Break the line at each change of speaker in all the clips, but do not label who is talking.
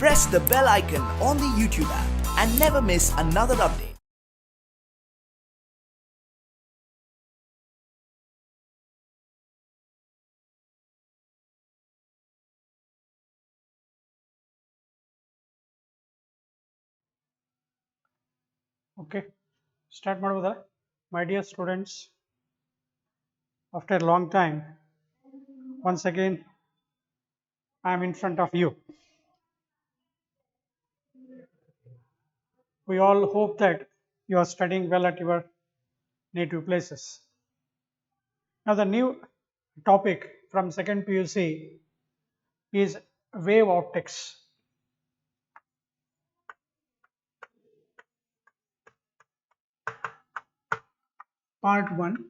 press the bell icon on the YouTube app and never miss another update.
Okay, start ಮಾಡಬಹುದಾ? My dear students, after a long time, once again I am in front of you. We all hope that you are studying well at your native places. Now the new topic from second PUC is wave optics. Part 1.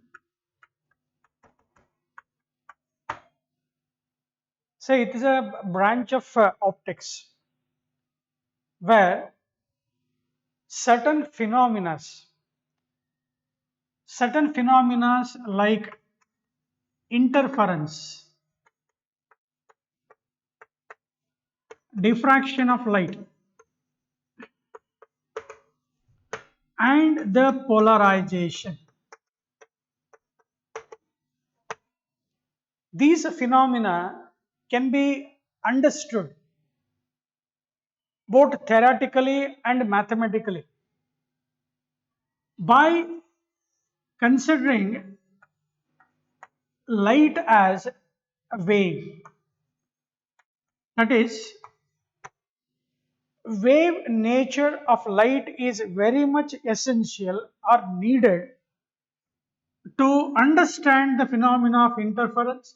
So it is a branch of optics where certain phenomena like interference, diffraction of light, and the polarization. These phenomena can be understood both theoretically and mathematically by considering light as a wave. That is, wave nature of light is very much essential or needed to understand the phenomena of interference,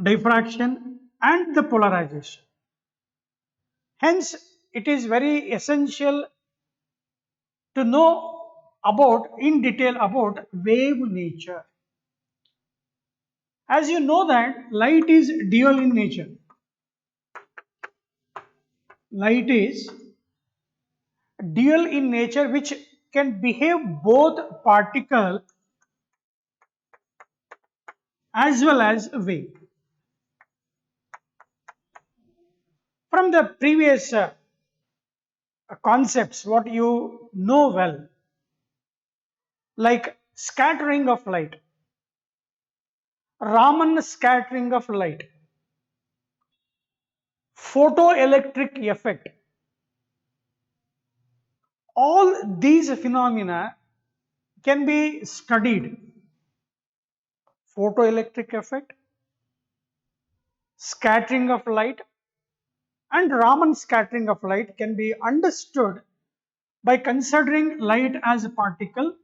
diffraction, and the polarization. Hence, it is very essential to know in detail about wave nature. As you know that light is dual in nature. Light is dual in nature, which can behave both particle as well as wave. From the previous concepts, what you know well, like scattering of light, Raman scattering of light, photoelectric effect, all these phenomena can be studied. Photoelectric effect, scattering of light, and Raman scattering of light can be understood by considering light as a particle,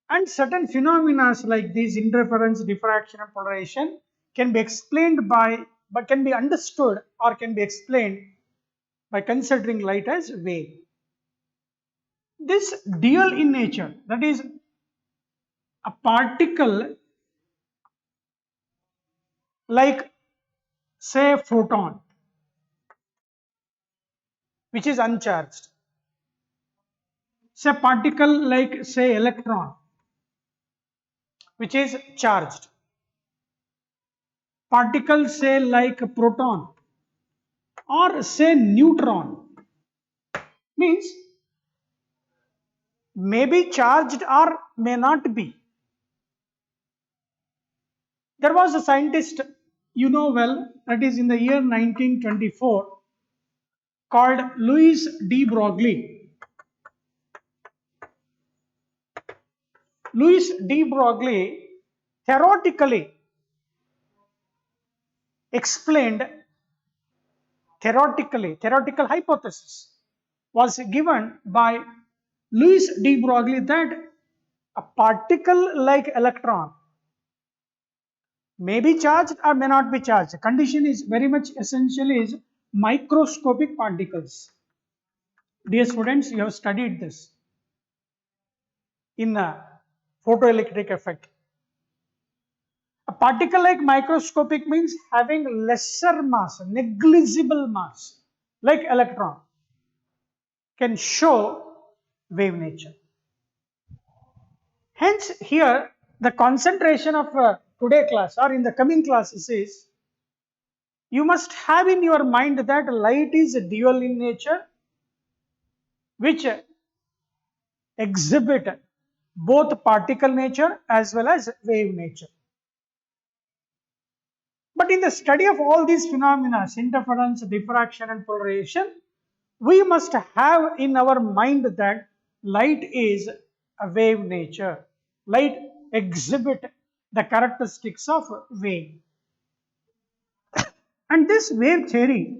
and certain phenomena like these interference, diffraction, and polarization can be can be understood or can be explained by considering light as wave. This dual in nature, that is, a particle like say photon, which is uncharged, say particle like say electron, which is charged, particles say like proton or say neutron, means may be charged or may not be. There was a scientist you know well, that is in the year 1924, called Louis de Broglie. Louis de Broglie theoretically explained, theoretical hypothesis was given by Louis de Broglie that a particle like electron may be charged or may not be charged. The condition is very much essential is microscopic particles. Dear students, you have studied this in the photoelectric effect. A particle like microscopic means having lesser mass, negligible mass, like electron, can show wave nature. Hence, here the concentration of today class or in the coming classes is You must have in your mind that light is dual in nature, which exhibit both particle nature as well as wave nature. But in the study of all these phenomena, interference, diffraction and polarization, we must have in our mind that light is a wave nature. Light exhibit the characteristics of wave. And this wave theory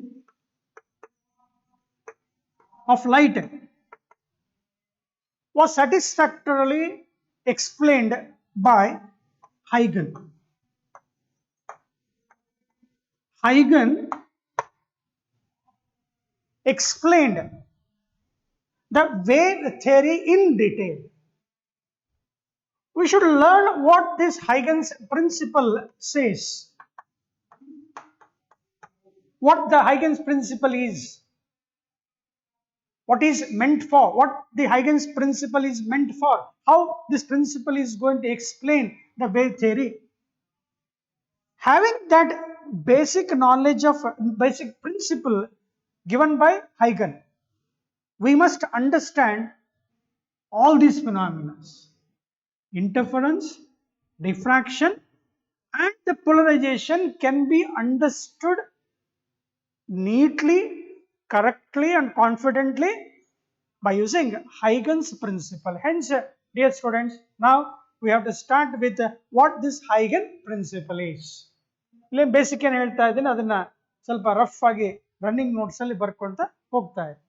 of light was satisfactorily explained by Huygens. Huygens explained the wave theory in detail. We should learn what this Heighten's principle says. What the Heighten's principle is. What is meant for. What the Heighten's principle is meant for. How this principle is going to explain the wave theory. Having that basic knowledge of basic principle given by Huygens, we must understand all these phenomena. Interference, diffraction and the polarization can be understood neatly, correctly and confidently by using Huygens principle. Hence, dear students, now we have to start with what this Huygens principle is. ಇಲ್ಲಿ basic ಏನು ಹೇಳ್ತಾ ಇದ್ದೀನಿ ಅದನ್ನ ಸ್ವಲ್ಪ rough ಆಗಿ running notes ಅಲ್ಲಿ ಬರ್ಕೊಂತ ಹೋಗ್ತಾ ಇದೆ.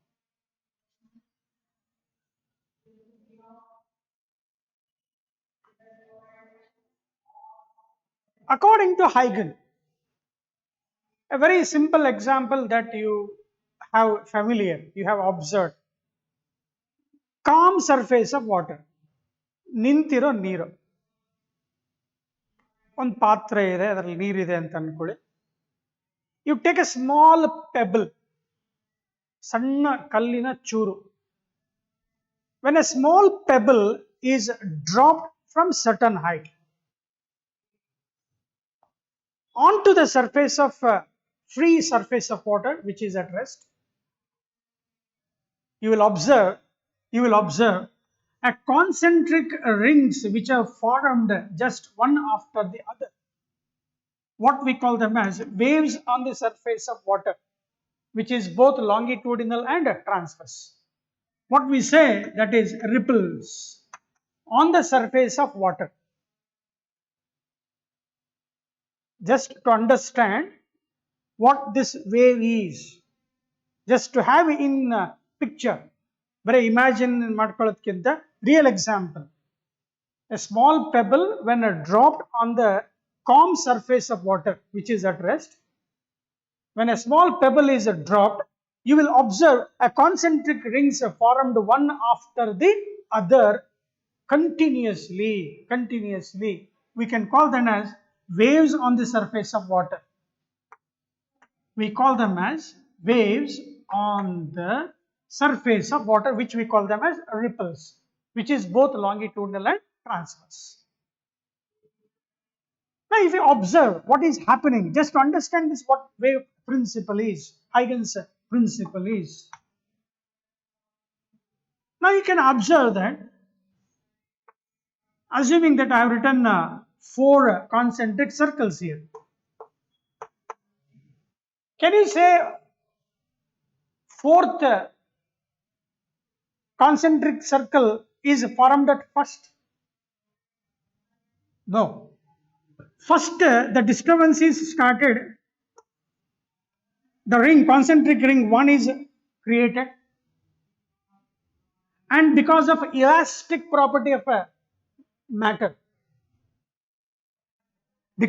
According to Huygens, a very simple example that you have familiar, you have observed. Calm surface of water. ನಿಂತಿರೋ ನೀರು. ಒಂದು ಪಾತ್ರೆ ಇದೆ, ಅದರಲ್ಲಿ ನೀರಿದೆ ಅಂತ ಅನ್ಕೊಳ್ಳಿ. You take a small pebble, ಸಣ್ಣ ಕಲ್ಲಿನ ಚೂರು. When a small pebble is dropped from certain height onto the surface of free surface of water which is at rest, you will observe a concentric rings which are formed just one after the other. What we call them as waves on the surface of water, which is both longitudinal and transverse. What we say that is ripples on the surface of water. Just to understand what this wave is, just to have in picture, very imagine ಮಾಡ್ಕೊಳ್ಳೋದಕ್ಕಿಂತ real example. A small pebble when dropped on the calm surface of water which is at rest, when a small pebble is dropped, you will observe a concentric rings formed one after the other continuously. We can call them as waves on the surface of water. We call them as waves on the surface of water, which we call them as ripples, which is both longitudinal and transverse. Now, if you observe what is happening, just to understand this, what wave principle is, Huygens principle is. Now, you can observe that, assuming that I have written 4 concentric circles here. Can you say 4th concentric circle is formed at first? No. First, the disturbance is started. The ring, concentric ring 1 is created. And because of elastic property of a matter, the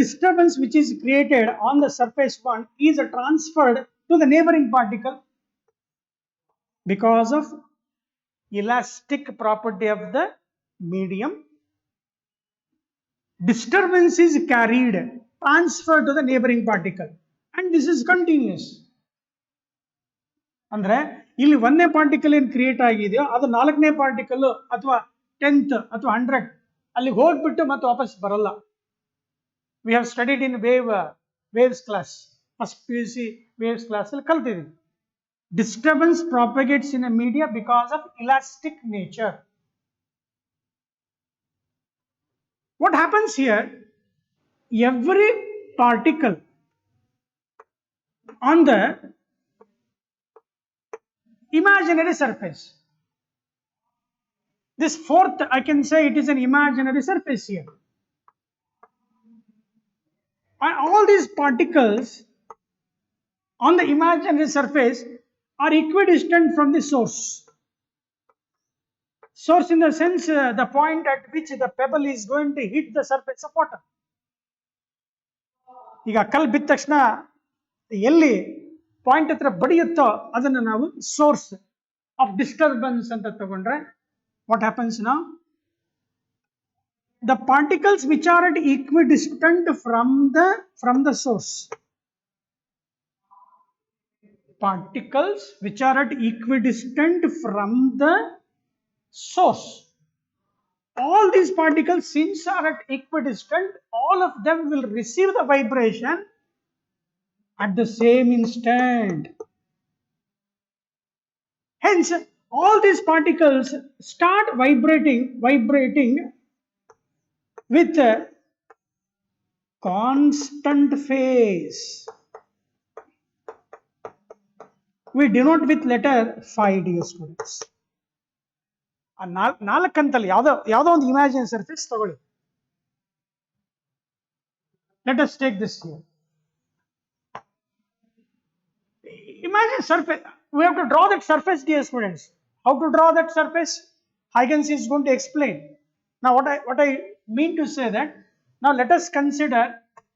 disturbance which is created on the surface 1 is transferred to the neighboring particle. Because of elastic property of the medium, disturbance is carried, transferred to the neighboring particle, and this is continuous. ಅಂದ್ರೆ ಇಲ್ಲಿ 1ನೇ particle ಏನು create ಆಗಿದೆಯೋ ಅದು 4ನೇ particle ಅಥವಾ 10th ಅಥವಾ 100 ಅಲ್ಲಿಗೆ ಹೋಗ್ಬಿಟ್ಟು ಮತ್ತೆ ವಾಪಸ್ ಬರಲ್ಲ. We have studied in waves class. First PUC waves class. Disturbance propagates in a media because of elastic nature. What happens here? Every particle on the imaginary surface. This fourth, I can say it is an imaginary surface here. And all these particles on the imaginary surface are equidistant from the source. Source in the sense the point at which the pebble is going to hit the surface of water. ಈಗ ಕಲ್ಲು ಬಿದ್ದ ತಕ್ಷಣ ಎಲ್ಲಿ point ಹತ್ರ ಬಡಿಯುತ್ತೋ ಅದನ್ನು ನಾವು source of disturbance ಅಂತ ತಗೊಂಡ್ರೆ what happens now? The particles which are at equidistant from the source. Particles which are at equidistant from the source. All these particles, since are at equidistant, all of them will receive the vibration at the same instant. Hence, all these particles start vibrating with a constant phase. We denote with letter phi, dear students. ನಾಲ್ಕಂತಲ್ಲಿ ಯಾವುದೋ ಒಂದು imagine surface ತಗೊಳ್ಳಿ. Let us take this here. Imagine surface. We have to draw that surface, dear students. How to draw that surface? Heigens is going to explain. Now, what I mean to say that, now let us consider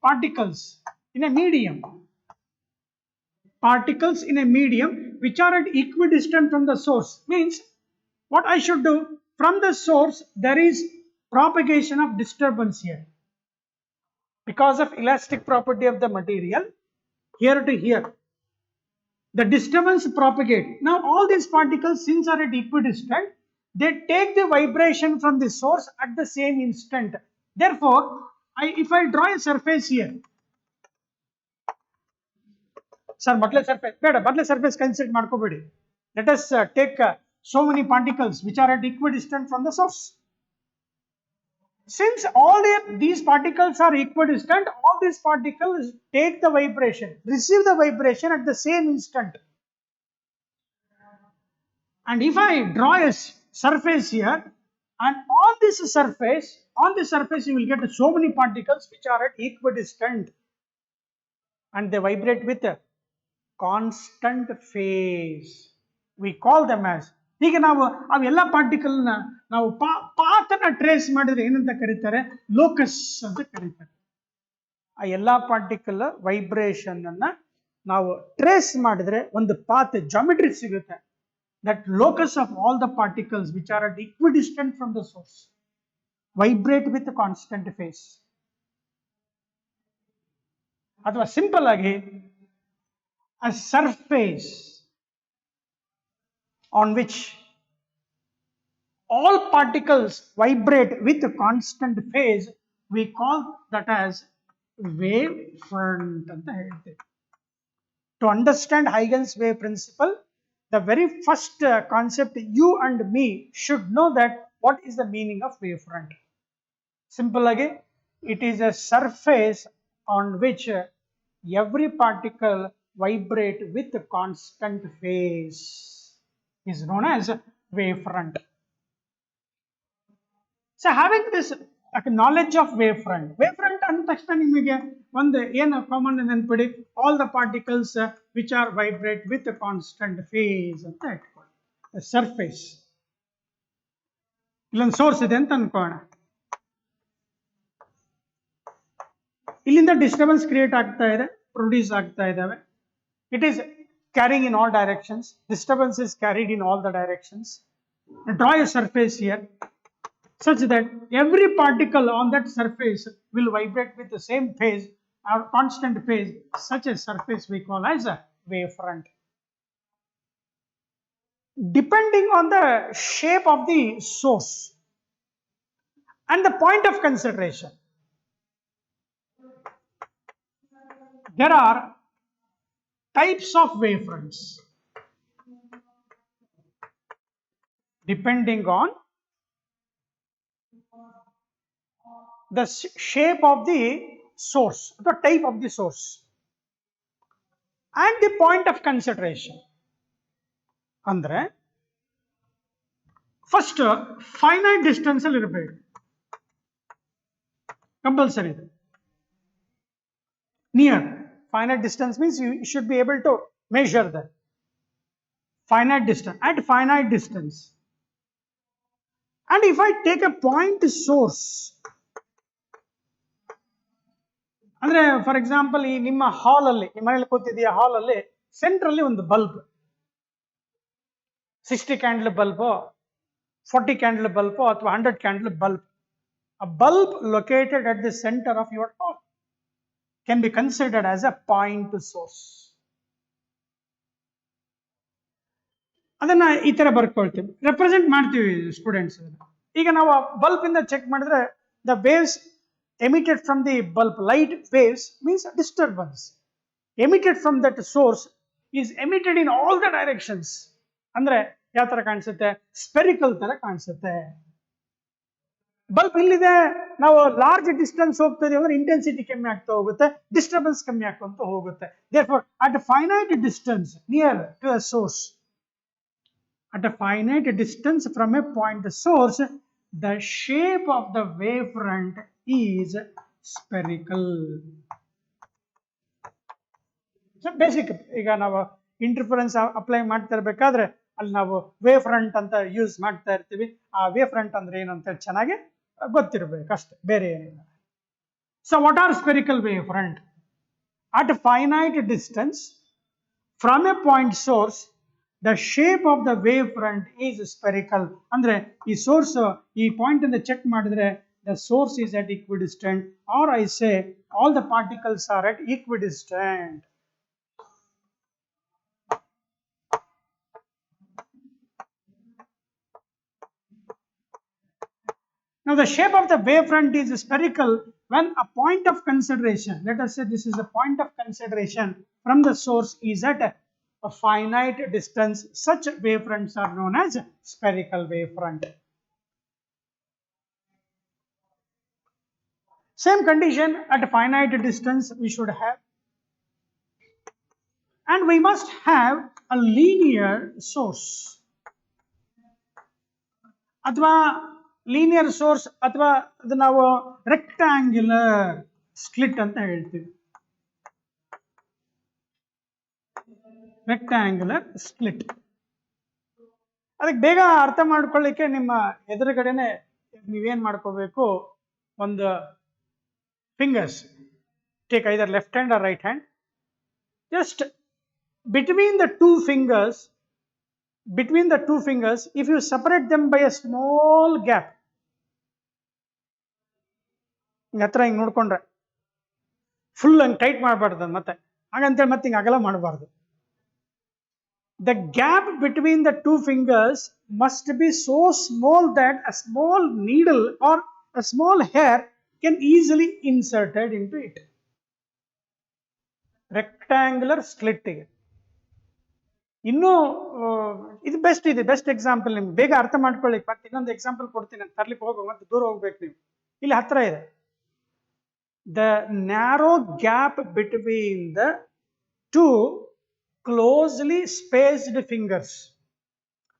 particles in a medium. Particles in a medium which are at equidistant from the source means what I should do, from the source there is propagation of disturbance here because of elastic property of the material here to here. The disturbance propagate. Now all these particles, since are at equidistant, they take the vibration from the source at the same instant. Therefore, if I draw a surface here, sir, butler surface, butler surface consider markobedi. Let us take so many particles which are at equidistant from the source. Since all these particles are equidistant, all these particles take the vibration, receive the vibration at the same instant. And if I draw a surface here, and on this surface you will get so many particles which are at equidistant, and they vibrate with a constant phase. We call them as, ಈಗ ನಾವು ಅವೆಲ್ಲ ಪಾರ್ಟಿಕಲ್ನ ನಾವು ಪಾತನ್ನ trace ಮಾಡಿದ್ರೆ ಏನಂತ ಕರೀತಾರೆ, locus ಅಂತ ಕರೀತಾರೆ. ಆ ಎಲ್ಲ ಪಾರ್ಟಿಕಲ್ ವೈಬ್ರೇಷನ್ ಅನ್ನ ನಾವು ಟ್ರೇಸ್ ಮಾಡಿದ್ರೆ ಒಂದು ಪಾತ್ ಜಾಮೆಟ್ರಿ ಸಿಗುತ್ತೆ. That locus of all the particles which are at equidistant from the source vibrate with a constant phase. ಅಥವಾ ಸಿಂಪಲ್ ಆಗಿ a surface on which all particles vibrate with a constant phase, we call that as wavefront anta helteve. To understand Heigens wave principle, the very first concept you and me should know that what is the meaning of wavefront. Simple again, it is a surface on which every particle vibrate with a constant phase is known as wavefront. So having this knowledge of wavefront ಅಂದ ತಕ್ಷಣ ನಿಮಗೆ ಒಂದು ಏನು common ನೆನಪಿಡಿ, all the particles which are vibrate with a constant phase ಅಂತ ಇಟ್ಕೊಳ್ಳಿ. Surface ಇಲ್ಲೊಂದು source ಇದೆ ಅಂತ ಅನ್ಕೋಣ, ಇಲ್ಲಿಂದ ಡಿಸ್ಟರ್ಬೆನ್ಸ್ ಕ್ರಿಯೇಟ್ ಆಗ್ತಾ ಇದೆ, ಪ್ರೊಡ್ಯೂಸ್ ಆಗ್ತಾ ಇದ್ದಾವೆ. It is carrying in all directions. Disturbance is carried in all the directions. Draw a surface here such that every particle on that surface will vibrate with the same phase or constant phase. Such a surface we call as a wavefront. Depending on the shape of the source and the point of consideration, there are types of wavefronts depending on the shape of the source, the type of the source, and the point of consideration. Andre first finite distance ಅಲ್ಲಿ ಇರಬೇಕು, compulsory. Near, finite distance means you should be able to measure that. Finite distance, at finite distance. And if I take a point source, ಅಂದ್ರೆ for example ಈ ನಿಮ್ಮ ಹಾಲ್ ಅಲ್ಲಿ, ನಿಮ್ಮ ಮನೆಯಲ್ಲಿ ಕೂತಿದೆಯಾ ಹಾಲ್ ಅಲ್ಲಿ centre ಅಲ್ಲಿ ಒಂದು bulb, 60 candle bulb, 40 candle bulb ಅಥವಾ 100 candle bulb, a bulb located at the center of your hall can be considered as a point source. ಅದನ್ನ ಈ ತರ ಬರ್ಕೊಳ್ತೀವಿ, ರೆಪ್ರೆಸೆಂಟ್ ಮಾಡ್ತೀವಿ ಸ್ಟೂಡೆಂಟ್ಸ್. ಈಗ ನಾವು ಬಲ್ಬ್ ಇಂದ ಚೆಕ್ ಮಾಡಿದ್ರೆ the waves emitted from the bulb, light waves means disturbance emitted from that source is emitted in all the directions. ಅಂದ್ರೆ ಯಾವ ತರ ಕಾಣಿಸುತ್ತೆ, ಸ್ಪೆರಿಕಲ್ ತರ ಕಾಣಿಸುತ್ತೆ. ಬಲ್ಬ್ ಇಲ್ಲಿದೆ, ನಾವು ಲಾರ್ಜ್ ಡಿಸ್ಟೆನ್ಸ್ ಹೋಗ್ತಾ ಇದೀವಿ ಅಂದ್ರೆ ಇಂಟೆನ್ಸಿಟಿ ಕಮ್ಮಿ ಆಗ್ತಾ ಹೋಗುತ್ತೆ, ಡಿಸ್ಟರ್ಬೆನ್ಸ್ ಕಮ್ಮಿ ಆಗ್ತಾ ಹೋಗುತ್ತೆ. Therefore at a finite distance near to a source, at a finite distance from a point source, the shape of the wavefront is spherical. So basic, ಈಗ ನಾವು ಇಂಟರ್ಫರೆನ್ಸ್ ಅಪ್ಲೈ ಮಾಡ್ತಾ ಇರಬೇಕಾದ್ರೆ ಅಲ್ಲಿ ನಾವು ವೇವ್ ಫ್ರಂಟ್ ಅಂತ ಯೂಸ್ ಮಾಡ್ತಾ ಇರ್ತೀವಿ. ಆ ವೇವ್ ಫ್ರಂಟ್ ಅಂದ್ರೆ ಏನು ಅಂತ ಚೆನ್ನಾಗಿ ಗೊತ್ತಿರಬೇಕು ಅಷ್ಟೇ, ಬೇರೆ ಏನಿಲ್ಲ. So what are spherical wave front? At finite distance from A point source the shape of the wavefront is spherical. ಅಂದ್ರೆ ಈ ಸೋರ್ಸ್ ಈ ಪಾಯಿಂಟ್ ಇಂದ ಚೆಕ್ ಮಾಡಿದ್ರೆ the source is at equidistant, or I say all the particles are at equidistant. Now the shape of the wavefront is spherical when a point of consideration, let us say this is a point of consideration from the source, is at a finite distance. Such wavefronts are known as spherical wavefront. Same condition at a finite distance we should have, and we must have a linear source ಅಥವಾ linear source ಅಥವಾ ಅದು ನಾವು rectangular slit ಅಂತ ಹೇಳ್ತೀವಿ. Rectangular slit ಅದಕ್ಕೆ ಬೇಗ ಅರ್ಥ ಮಾಡ್ಕೊಳ್ಳಿಕ್ಕೆ ನಿಮ್ಮ ಎದುರುಗಡೆನೆ ನೀವೇನ್ ಮಾಡ್ಕೋಬೇಕು, ಒಂದು fingers, take either left hand or right hand, just between the two fingers, if you separate them by a small gap, ಹತ್ರ ಹಿಂಗ್ ನೋಡ್ಕೊಂಡ್ರೆ ಫುಲ್ ಹಂಗ್ ಟೈಟ್ ಮಾಡಬಾರ್ದು, ಮತ್ತೆ ಹಾಗಂತೇಳಿ ಮತ್ತೆ ಹಿಂಗ್ ಅಗಲ ಮಾಡಬಾರ್ದು. The gap between the two fingers must be so small that a small needle or a small hair can easily inserted into it. Rectangular slit. ಇನ್ನು ಇದು ಬೆಸ್ಟ್ ಎಕ್ಸಾಂಪಲ್, ನಿಮ್ಗೆ ಬೇಗ ಅರ್ಥ ಮಾಡ್ಕೊಳ್ಳಿ. ಮತ್ತೆ ಇನ್ನೊಂದು ಎಕ್ಸಾಂಪಲ್ ಕೊಡ್ತೀನಿ, ತರ್ಲಿಕ್ಕೆ ಹೋಗೋ ಮತ್ತೆ ದೂರ ಹೋಗ್ಬೇಕು ನೀವು. ಇಲ್ಲಿ ಹತ್ರ ಇದೆ, the narrow gap between the two closely spaced fingers.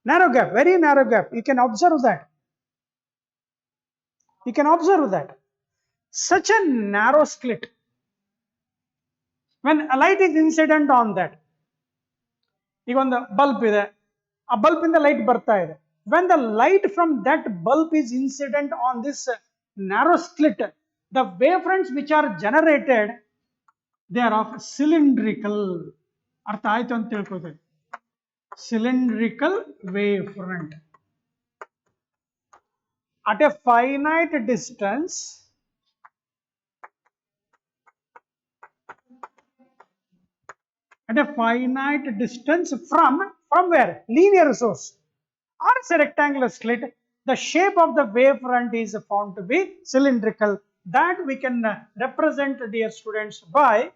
Narrow gap, very narrow gap. You can observe that. Such a narrow slit, when a light is incident on that, ಈಗ ಒಂದು ಬಲ್ಬ್ ಇದೆ, ಆ ಬಲ್ಬ್ ಇಂದ light ಬರ್ತಾ ಇದೆ. When the light from that bulb is incident on this narrow slit, the wavefronts which are generated, they are of cylindrical. ಅರ್ಥ ಆಯ್ತು ಅಂತ ತಿಳ್ಕೊತೀವಿ. Cylindrical wavefront at a finite distance from where? Linear source or it's a rectangular slit. The shape of the wavefront is found to be cylindrical. That we can represent, dear students, by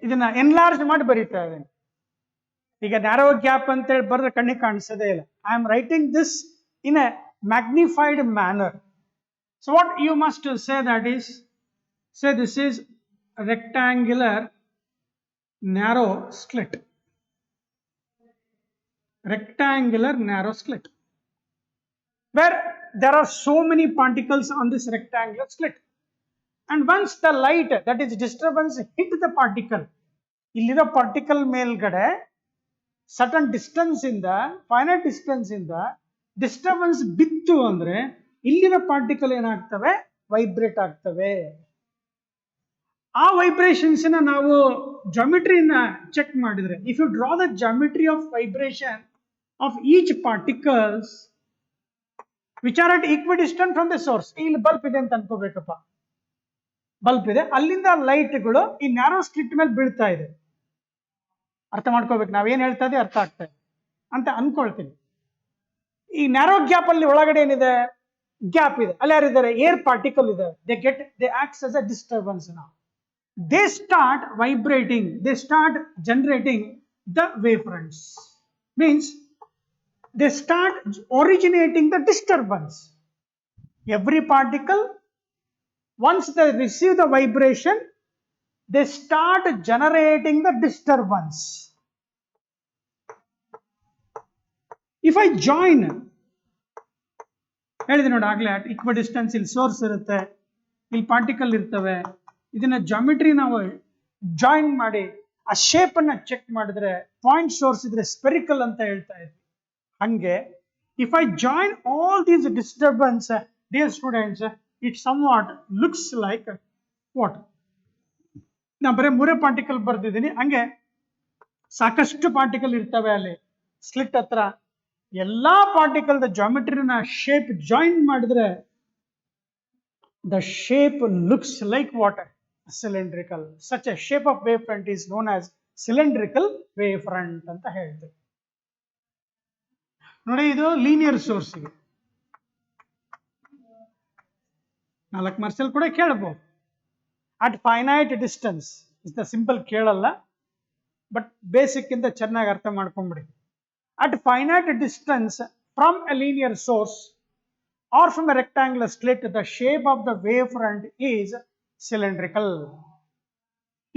ಇದನ್ನ enlarge ಮಾಡಿ ಬರೀತಾ ಇದ್ದೇನೆ. ಈಗ narrow gap ಅಂತೇಳಿ ಬರೆದ್ರೆ ಕಣ್ಣಿಗೆ ಕಾಣಿಸೋದೇ ಇಲ್ಲ. I am writing this in a magnified manner. So what you must say that is, say this is rectangular narrow slit. Rectangular narrow slit, where there are so many particles on this rectangular slit, and once the light, that is disturbance, hit the particle, illira particle ಮೇಲ್ಗಡೆ certain distance ಇಂದ, finite distance ಇಂದ disturbance ಬಿತ್ತು ಅಂದ್ರೆ ಇಲ್ಲಿನ particle ಏನಾಗ್ತವೆ, vibrate ಆಗ್ತವೆ. ಆ vibrations ನಾವು ಜಾಮಿಟ್ರಿನ ಚೆಕ್ ಮಾಡಿದ್ರೆ, if you draw the geometry of vibration of each particles which are at equidistant from the source. ಇಲ್ಲಿ ಬಲ್ಬ್ ಇದೆ ಅಂತ ಅನ್ಕೋಬೇಕಪ್ಪ, ಬಲ್ಬ್ ಇದೆ, ಅಲ್ಲಿಂದ ಲೈಟ್ಗಳು ಈ ನ್ಯಾರೋ ಸ್ಲಿಟ್ ಮೇಲೆ ಬೀಳ್ತಾ ಇದೆ. ಅರ್ಥ ಮಾಡ್ಕೋಬೇಕು, ನಾವೇನ್ ಹೇಳ್ತಾ ಇದ್ದೀವಿ ಅರ್ಥ ಆಗ್ತಾ ಇದೆ ಅಂತ ಅನ್ಕೊಳ್ತೀನಿ. ಈ ನ್ಯಾರೋ ಗ್ಯಾಪ್ ಅಲ್ಲಿ ಒಳಗಡೆ ಏನಿದೆ, ಗ್ಯಾಪ್ ಇದೆ, ಅಲ್ಲಿ ಯಾರಿದ್ದಾರೆ, ಏರ್ ಪಾರ್ಟಿಕಲ್ ಇದೆ. They acts as a disturbance. ನಾವು they start vibrating, they start generating the wavefronts, means they start originating the disturbance. Every particle, once they receive the vibration, they start generating the disturbance. If I join, ಹೇಳಿದೆ ನೋಡಿ ಆಗ್ಲೇ, ಈಕ್ವಿಡಿಸ್ಟೆನ್ಸ್ ಇಲ್ಲಿ source ಇರುತ್ತೆ, ಇಲ್ಲಿ particle ಇರ್ತವೆ, ಇದನ್ನ geometry ನಾವು join ಮಾಡಿ ಆ ಶೇಪ್ ಅನ್ನ ಚೆಕ್ ಮಾಡಿದ್ರೆ ಪಾಯಿಂಟ್ ಸೋರ್ಸ್ ಇದ್ರೆ ಸ್ಪೆರಿಕಲ್ ಅಂತ ಹೇಳ್ತಾ ಇದ್ವಿ. ಹಂಗೆ if I join all these disturbance, dear students, it somewhat looks like what. ನಾ ಬರೀ 3 ಪಾರ್ಟಿಕಲ್ ಬರ್ದಿದ್ದೀನಿ, ಹಂಗೆ ಸಾಕಷ್ಟು ಪಾರ್ಟಿಕಲ್ ಇರ್ತವೆ ಅಲ್ಲಿ ಸ್ಲಿಟ್ ಹತ್ರ. ಎಲ್ಲಾ ಪಾರ್ಟಿಕಲ್ ಜಾಮಿಟ್ರಿನ ಶೇಪ್ ಜಾಯಿನ್ ಮಾಡಿದ್ರೆ the shape looks like what? Cylindrical. Such a shape of wavefront is known as cylindrical wavefront ಅಂತ ಹೇಳ್ತೀವಿ. ನೋಡಿ, ಇದು ಲೀನಿಯರ್ ಸೋರ್ಸ್. 4 ಮಾರ್ಕ್ಸಲ್ಲಿ ಕೂಡ ಕೇಳಬಹುದು. At finite distance is the simple ಕೇಳಲ್ಲ, ಬಟ್ ಬೇಸಿಕ್ ಇಂದ ಚೆನ್ನಾಗಿ ಅರ್ಥ ಮಾಡ್ಕೊಂಡ್ಬಿಡಿ. At finite distance from a linear source or from a rectangular slit, the shape of the wavefront is cylindrical.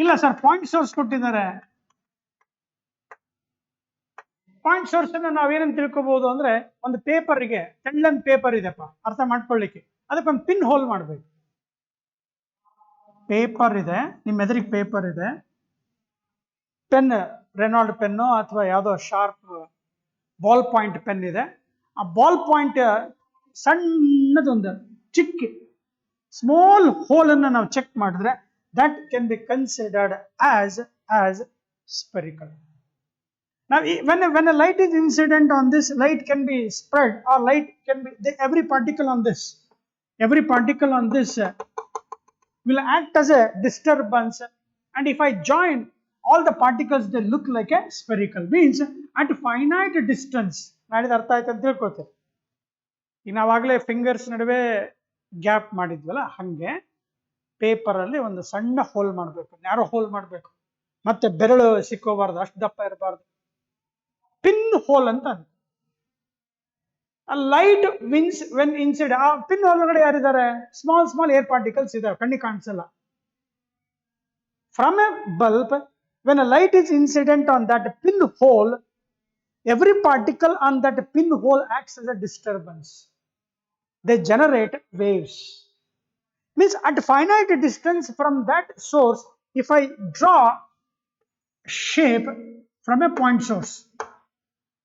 ಇಲ್ಲ ಸರ್, ಪಾಯಿಂಟ್ ಸೋರ್ಸ್ ಕೊಟ್ಟಿದ್ದಾರೆ. ಪಾಯಿಂಟ್ ಸೋರ್ಸ್ ಅನ್ನ ನಾವೇನಂತ ತಿಳ್ಕೋಬಹುದು ಅಂದ್ರೆ, ಒಂದು ಪೇಪರ್ಗೆ ತೆಳ್ಳನ್ ಪೇಪರ್ ಇದೆಪ್ಪ, ಅರ್ಥ ಮಾಡ್ಕೊಳ್ಳಿಕ್ಕೆ ಅದಕ್ಕೊಂದು ಪಿನ್ ಹೋಲ್ ಮಾಡ್ಬೇಕು. ಪೇಪರ್ ಇದೆ, ನಿಮ್ಮ ಎದುರಿಗೆ ಪೇಪರ್ ಇದೆ, ಪೆನ್, ರೆನಾಲ್ಡ್ ಪೆನ್ನು ಅಥವಾ ಯಾವುದೋ ಶಾರ್ಪ್ ಬಾಲ್ ಪಾಯಿಂಟ್ ಪೆನ್ ಇದೆ. ಆ ಬಾಲ್ ಪಾಯಿಂಟ್ ಸಣ್ಣದೊಂದು ಚಿಕ್ಕ ಸ್ಮಾಲ್ ಹೋಲ್ ಅನ್ನು ನಾವು ಚೆಕ್ ಮಾಡಿದ್ರೆ that can be considered as spherical. Now when a light is incident on this, light can be spread, or light can be, every particle on this will act as a disturbance, and if I join all the particles, they look like a spherical. Means at finite distance, ಮಾಡಿದ ಅರ್ಥ ಆಯ್ತು ಅಂತ ತಿಳ್ಕೊಳ್ತೇವೆ. ಈಗ ನಾವಾಗಲೇ fingers ನಡುವೆ gap ಮಾಡಿದ್ವಲ್ಲ, ಹಂಗೆ paper ಅಲ್ಲಿ ಒಂದು ಸಣ್ಣ ಹೋಲ್ ಮಾಡಬೇಕು, ನ್ಯಾರೋ ಹೋಲ್ ಮಾಡಬೇಕು, ಮತ್ತೆ ಬೆರಳು ಸಿಕ್ಕೋಬಾರ್ದು, ಅಷ್ಟು ದಪ್ಪ ಇರಬಾರ್ದು, ಪಿನ್ ಹೋಲ್ ಅಂತ. ಲೈಟ್ ವಿನ್ಸ್ ವೆನ್ ಇನ್ಸೈಡ್, ಆ ಪಿನ್ ಒಳಗಡೆ ಯಾರಿದ್ದಾರೆ, ಸ್ಮಾಲ್ ಏರ್ ಪಾರ್ಟಿಕಲ್ಸ್ ಇದಾವೆ, ಕಣ್ಣಿಗೆ ಕಾಣಿಸಲ್ಲ. From a bulb, when a light is incident on that pin hole, every particle on that pinhole acts as a disturbance. They generate waves. Means at finite distance from that source, if I draw shape from a point source,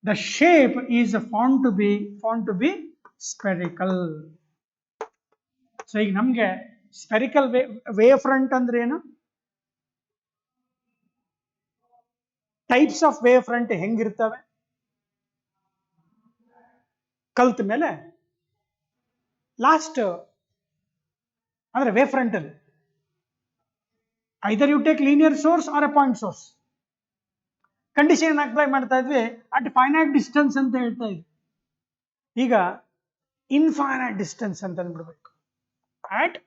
the shape is found to be spherical. So ಈಗ ನಮಗೆ spherical wave front ಅಂದ್ರೆ ಏನು, types of wave front ಹೆಂಗಿರ್ತವೆ ಕಲ್ತ ಮೇಲೆ, last ಅಂದ್ರೆ wave front ಅಲ್ಲಿ either you take linear source or a point source. Condition apply ಮಾಡ್ತಾ ಇದ್ವಿ, ಅಟ್ ಫೈನೈಟ್ ಡಿಸ್ಟೆನ್ಸ್ ಅಂತ ಹೇಳ್ತಾ ಇದ್ವಿ. ಈಗ ಇನ್ಫೈನೈಟ್ ಡಿಸ್ಟೆನ್ಸ್ ಅಂತ ಅಂದ್ಬಿಡ್ಬೇಕು. At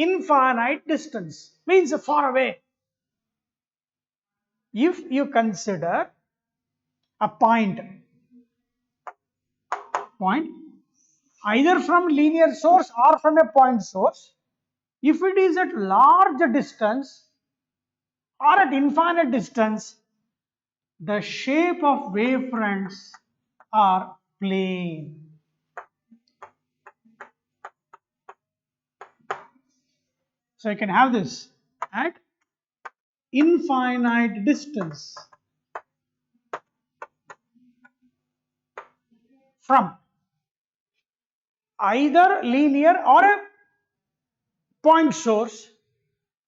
infinite distance means far away. if you consider a point either from linear source or from a point source, if it is at large distance or at infinite distance, the shape of wavefronts are plane. So you can have this at infinite distance from either linear or a point source,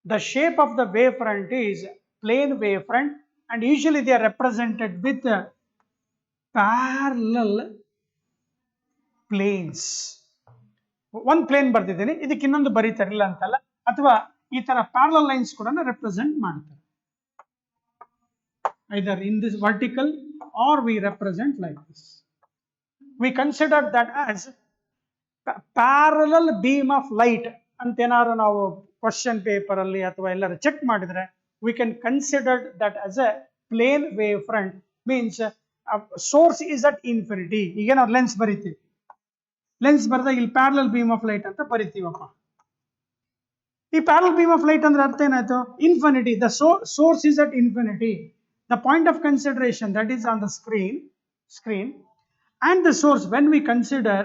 the shape of the wavefront is plane wavefront, and usually they are represented with parallel planes. ಒಂದು plane ಬರ್ತಿದ್ದೀನಿ, ಇದಕ್ಕೆ ಇನ್ನೊಂದು ಬರೀತಾರಿಲ್ಲ ಅಂತಲ್ಲ, ಅಥವಾ ಈ ತರ parallel lines ಕೂಡ represent ಮಾಡ್ತಾರೆ. Either in this vertical or we represent like this. We consider that as parallel beam of light ಅಂತೇನಾದ್ರು ನಾವು ಕ್ವಶನ್ ಪೇಪರ್ ಅಲ್ಲಿ ಅಥವಾ ಎಲ್ಲರೂ ಚೆಕ್ ಮಾಡಿದ್ರೆ, we can consider that as a plane wave front, means source is at infinity. ಈಗ ನಾವು lens ಬರಿತೀವಿ, lens ಬರೆದಾಗ ಇಲ್ಲಿ ಪ್ಯಾರಲಲ್ ಬೀಮ್ ಆಫ್ ಲೈಟ್ ಅಂತ ಬರಿತೀವಪ್ಪ. ಈ ಪ್ಯಾರಲಲ್ ಬೀಮ್ ಆಫ್ ಲೈಟ್ ಅಂದ್ರೆ ಅರ್ಥ ಏನಾಯ್ತು? Infinity. The source is at infinity. The point of consideration that is on the screen and the source, when we consider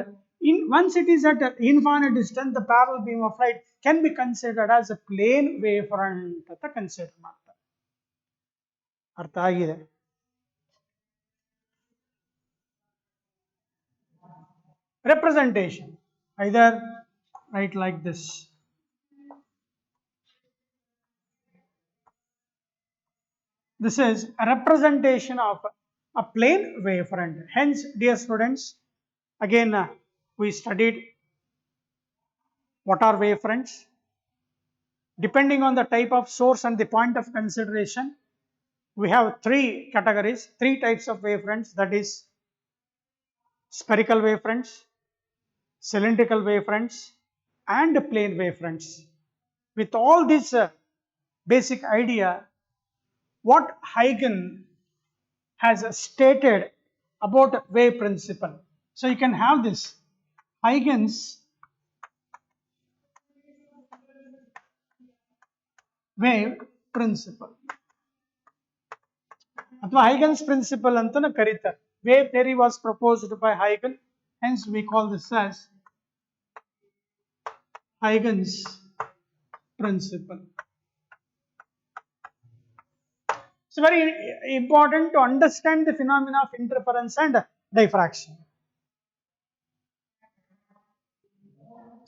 once it is at infinite distance, the parallel beam of light can be considered as a plane wavefront ಅಂತ consider ಮಾಡ್ತಾರೆ. ಅರ್ಥ ಆಗಿದೆ? Representation, either write like this. This is a representation of a plane wavefront. Hence, dear students, again we studied what are wavefronts. Depending on the type of source and the point of consideration, we have three categories, three types of wavefronts, that is spherical wavefronts, cylindrical wavefronts, and plane wavefronts. With all this basic idea, what Heigen has stated about wave principle. So you can have this Heigen's wave principle, ಅಥವಾ Heigen's principle ಅಂತಾನೆ ಕರೀತಾರೆ. Wave theory was proposed by Heigen, hence we call this as Heigen's principle. It's very important to understand the phenomena of interference and diffraction.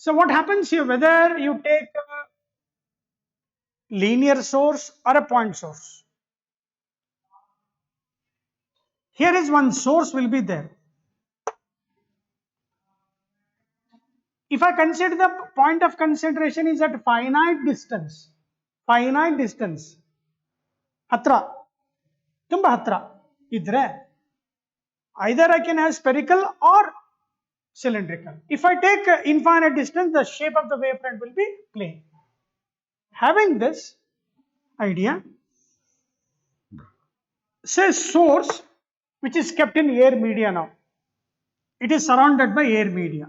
So what happens here, whether you take a linear source or a point source, here is one source will be there. If I consider the point of consideration is at finite distance, ಹತ್ರ, ತುಂಬಾ ಹತ್ರ ಇದ್ರೆ, either I can have spherical or cylindrical. If I take infinite distance, the shape of the wavefront will be plane. Having this idea, say source which is kept in air media now, it is surrounded by air media.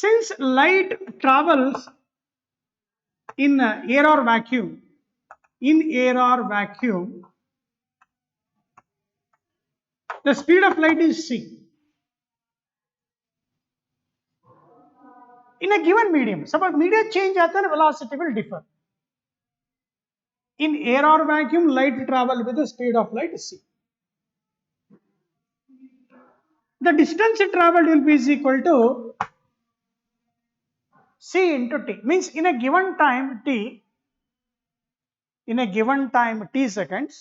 Since light travels in air or vacuum, the speed of light is c. In a given medium, suppose media change aata hai, velocity will differ. In air or vacuum, light travel with the speed of light c. The distance it traveled will be is equal to c into t, means in a given time t seconds,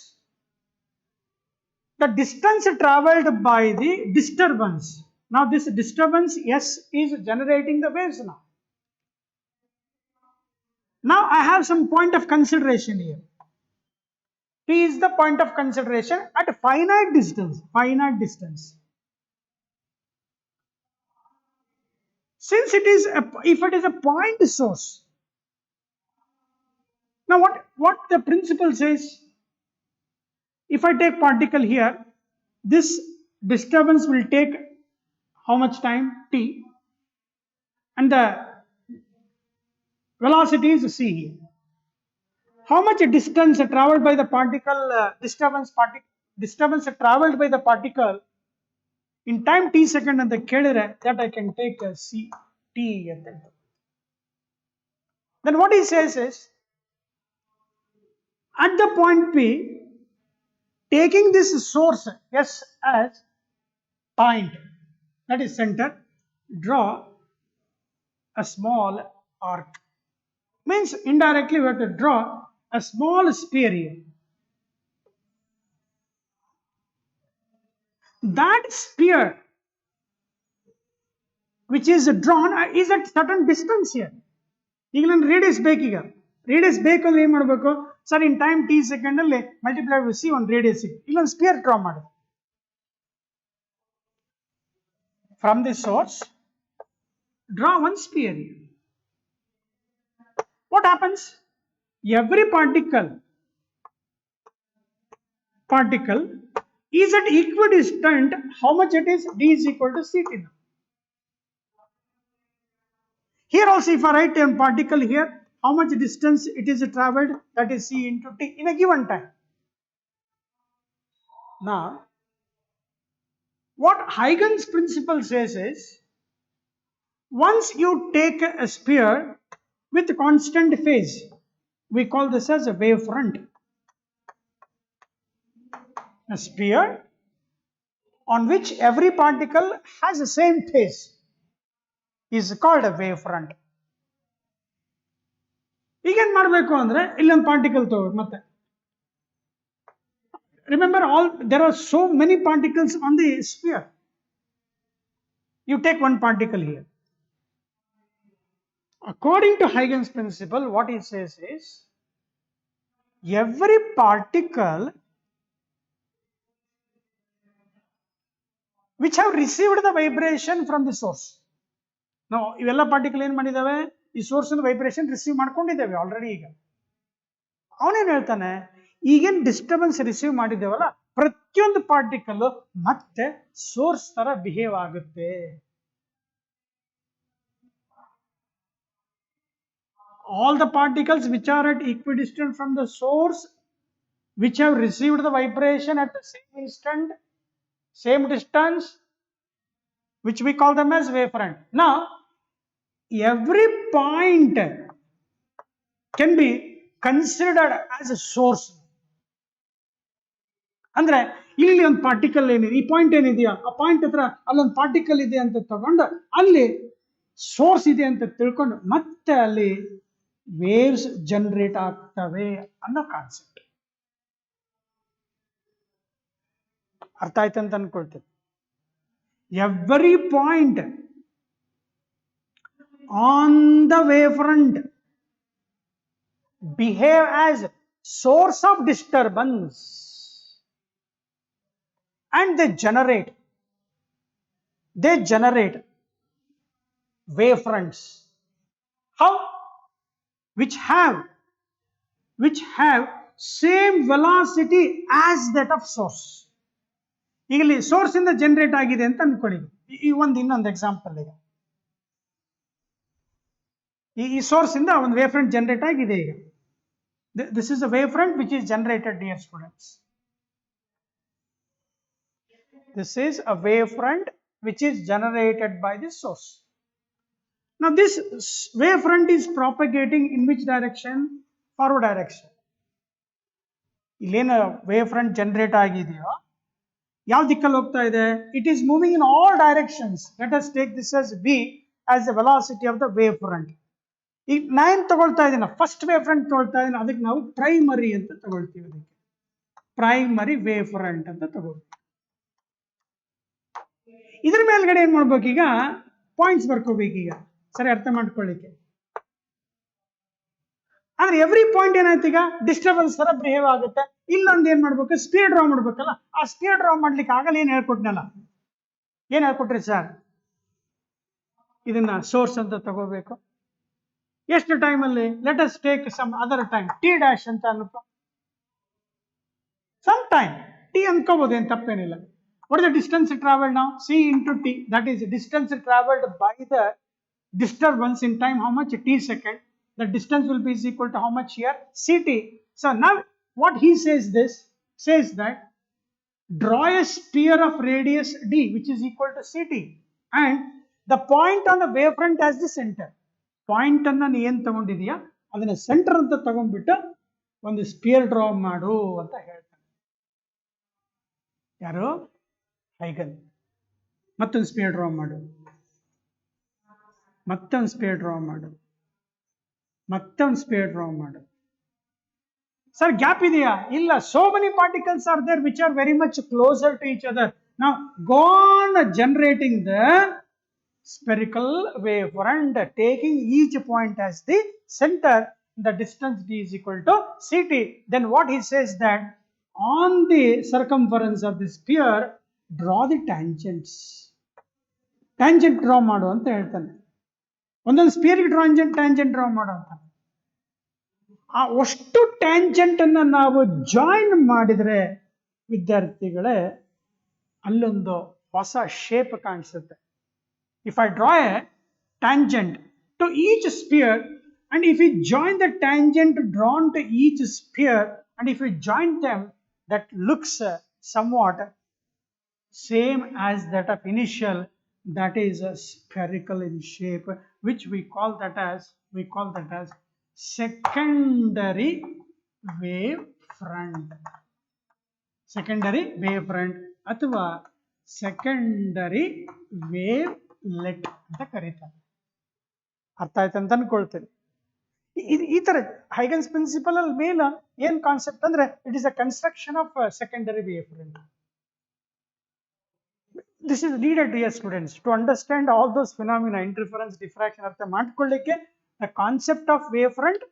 the distance traveled by the disturbance. Now this disturbance S is generating the waves now. Now I have some point of consideration here. T is the point of consideration at finite distance. Since if it is a point source, Now what the principle says, if I take particle here, this disturbance will take how much time? T, and the velocity is c. How much distance traveled by the particle, disturbance traveled by the particle in time t second and the kedire, that I can take c t. Then what he says is, at the point P, taking this source S as point, that is center, draw a small arc. Means indirectly we have to draw a small sphere here. That sphere which is drawn is at certain distance here. ಈಗ ನಾನು radius ಬೇಕೀಗ, radius ಬೇಕಂದ್ರೆ ಏನು ಮಾಡಬೇಕು sir, in time T second ಅಲ್ಲಿ multiply C ಒಂದು radius ಸಿಗುತ್ತೆ. ಇಲ್ಲೊಂದು sphere draw ಮಾಡಿ from the source, draw one sphere. What happens? Every particle is at equidistant. How much it is? D is equal to ct. Here also, if I write a particle here, how much distance it is traveled, that is c into t in a given time. Now, what Heigens principle says is, once you take a sphere with constant phase, we call this as a wavefront. A sphere on which every particle has the same phase is called a wavefront. ಈಗ ಏನು ಮಾಡಬೇಕು ಅಂದ್ರೆ, ಇಲ್ಲೊಂದು particle ತಗೊಳ್ಳಿ ಮತ್ತೆ. Remember, there are so many particles on the sphere. You take one particle here. According to Heigens principle, what he says is, every particle which have received the vibration from the source. Now, ಇವೆಲ್ಲ particle ಏನು ಮಾಡಿದಾವೆ, ಈ source ಇಂದ vibration receive ಮಾಡ್ಕೊಂಡಿದ್ದೇವೆ already. ಈಗ ಅವನೇನು ಹೇಳ್ತಾನೆ, ಈಗೇನು disturbance receive ಮಾಡಿದ್ದೇವಲ್ಲ, ಪ್ರತಿಯೊಂದು particle ಮತ್ತೆ ಸೋರ್ಸ್ ತರ ಬಿಹೇವ್ ಆಗುತ್ತೆ. All the particles which are at equidistant from the source, which have received the vibration at the same instant, same distance, which we call them as wavefront. Now, every point can be considered as a source. ಅಂದ್ರೆ ಇಲ್ಲಿ ಒಂದು particle ಏನಿದೆ, ಈ point ಏನಿದೆಯಾ, ಆ point ಹತ್ರ ಅಲ್ಲೊಂದು particle ಇದೆ ಅಂತ ತಗೊಂಡು ಅಲ್ಲಿ ಸೋರ್ಸ್ ಇದೆ ಅಂತ ತಿಳ್ಕೊಂಡು ಮತ್ತೆ ಅಲ್ಲಿ ವೇವ್ಸ್ ಜನರೇಟ್ ಆಗ್ತವೆ ಅನ್ನೋ ಕಾನ್ಸೆಪ್ಟ್. ಅರ್ಥ ಆಯ್ತು ಅಂತ ಅನ್ಕೊಳ್ತೇವೆ. Every point on the wavefront behave as source of disturbance and they generate wavefronts. How? Which have same velocity as that of source. ಇಲ್ಲಿ ಸೋರ್ಸ್ ಇಂದ ಜನರೇಟ್ ಆಗಿದೆ ಅಂತ ಅನ್ಕೊಳ್ಳಿ. ಈ ಇನ್ನೊಂದು ಎಕ್ಸಾಂಪಲ್, ಈಗ ಈ ಸೋರ್ಸ್ ಇಂದ ಒಂದು ವೇವ್ ಫ್ರಂಟ್ ಜನರೇಟ್ ಆಗಿದೆ. ಈಗ this is a wavefront which is generated, dear students. This is a wavefront which is generated by the source. Now this wavefront is propagating in which direction? Forward direction. ಇಲ್ಲೇನು wavefront generate ಆಗಿದೆಯೋ ಯಾವ ದಿಕ್ಕಲ್ಲಿ ಹೋಗ್ತಾ ಇದೆ? It is moving in all directions. Let us take this as V as the velocity of the wavefront. ಈಗ ನಾನು ತಗೊಳ್ತಾ ಇದ್ದೀನಿ, first wave front ತಗೊಳ್ತಾ ಇದ್ದೀನಿ, ಅದಕ್ಕೆ ನಾವು ಪ್ರೈಮರಿ ಅಂತ ತಗೊಳ್ತೀವಿ. ಅದಕ್ಕೆ ಪ್ರೈಮರಿ ವೇವ್ ಫ್ರಂಟ್ ಅಂತ ತಗೊಳ್ತೀವಿ. ಇದ್ರ ಮೇಲ್ಗಡೆ ಏನ್ ಮಾಡ್ಬೇಕು, ಈಗ ಪಾಯಿಂಟ್ಸ್ ಬರ್ಕೋಬೇಕೀಗ ಸರಿ ಅರ್ಥ ಮಾಡ್ಕೊಳ್ಳಿಕ್ಕೆ. ಅಂದ್ರೆ ಎವ್ರಿ ಪಾಯಿಂಟ್ ಏನಾಯ್ತು, ಈಗ ಡಿಸ್ಟರ್ಬೆನ್ಸ್ ತರ ಬಿಹೇವ್ ಆಗುತ್ತೆ. ಇಲ್ಲೊಂದು ಏನ್ ಮಾಡ್ಬೇಕು, ಸ್ಪಿಯರ್ ಡ್ರಾ ಮಾಡ್ಬೇಕಲ್ಲ. ಆ ಸ್ಪಿಯರ್ ಡ್ರಾ ಮಾಡ್ಲಿಕ್ಕೆ ಆಗಲ್ಲ. ಏನ್ ಹೇಳ್ಕೊಟ್ನಲ್ಲ, ಏನ್ ಹೇಳ್ಕೊಟ್ರಿ ಸರ್, ಇದನ್ನ ಸೋರ್ಸ್ ಅಂತ ತಗೋಬೇಕು, ಎಷ್ಟು ಟೈಮಲ್ಲಿ? Let us take some other time, T dash ಅಂತ ಅನ್ಕೋ, ಸಮ್ ಟೈಮ್ ಟಿ ಅನ್ಕೋಬಹುದು, ಏನು ತಪ್ಪೇನಿಲ್ಲ. What is the distance travelled ನಾವು? C into T, that is distance travelled by the disturbance in time, how much? T second. The distance will be is equal to how much here? Ct. So now what he says, this says that draw a sphere of radius d which is equal to ct, and the point on the wavefront as the center. Point ಅನ್ನ ನೀ ಏನು ತಗೊಂಡಿದೀಯಾ ಅದನ್ನ centre ಅಂತ ತಗೊಂಡ್ಬಿಟ್ಟು ಒಂದು spear draw ಮಾಡು ಅಂತ ಹೇಳ್ತಾನೆ. ಯಾರು? ಹೈಗನ್. ಮತ್ತೊಂದು ಸ್ಪಿಯರ್ ಡ್ರಾ ಮಾಡು, ಮತ್ತೊಂದು ಸ್ಪಿಯರ್ ಡ್ರಾ ಮಾಡು, ಮತ್ತೊಂದು ಸ್ಪಿಯರ್ ಡ್ರಾ ಮಾಡು. ಸರ್ ಗ್ಯಾಪ್ ಇದೆಯಾ? ಇಲ್ಲ. So many particles are there which are very much closer to each other. ನಾವು go on generating the spherical wavefront, taking each point as the center. The distance d is equal to ct. Then what he says that on the circumference of the sphere draw the tangents. Tangent draw ಮಾಡು ಅಂತ ಹೇಳ್ತಾನೆ. ಒಂದೊಂದು ಸ್ಪಿಯರ್ಗೆ tangent draw ಮಾಡೋ ಅಂತ. ಆ ಅಷ್ಟು tangent ಅನ್ನ ನಾವು ಜಾಯಿನ್ ಮಾಡಿದ್ರೆ ವಿದ್ಯಾರ್ಥಿಗಳೇ ಅಲ್ಲೊಂದು ಹೊಸ ಶೇಪ್ ಕಾಣಿಸುತ್ತೆ. If I draw a tangent to each sphere, and if we join the tangent drawn to each sphere, and if we join them, that looks somewhat same as that of initial, that is spherical in shape, which we call that as secondary wavefront. Secondary wavefront ಅಥವಾ secondary wavelet ಅಂತ ಕರೀತಾರೆ. ಅರ್ಥ ಆಯ್ತು ಅಂತ ಅನ್ಕೊಳ್ತೇನೆ. ಈ ತರ Huygens principle ಅಲ್ಲಿ ಮೇನ್ ಏನ್ ಕಾನ್ಸೆಪ್ಟ್ ಅಂದ್ರೆ it is a construction of secondary wavefront. This is needed dear students to understand all those phenomena, interference, diffraction ಅರ್ಥ ಮಾಡ್ಕೊಳ್ಳಿಕ್ಕೆ the concept of wavefront,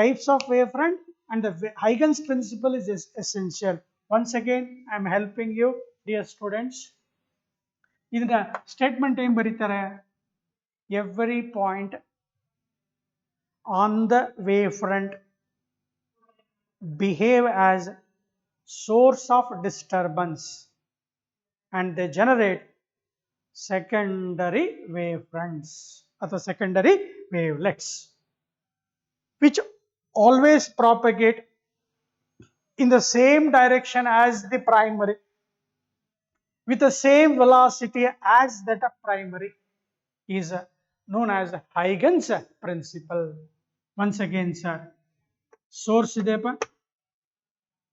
types of wavefront and the Heigens principle is essential. Once again I am helping you dear students. ಇದನ್ನ statement ಏನ್ ಬರೀತಾರೆ? Every point on the wavefront behave as source of disturbance and they generate secondary wavefronts ಅಥವಾ secondary wavelets which always propagate in the same direction as the primary with the same velocity as that of primary is known as Heigens principle. Once again sir, source idepa,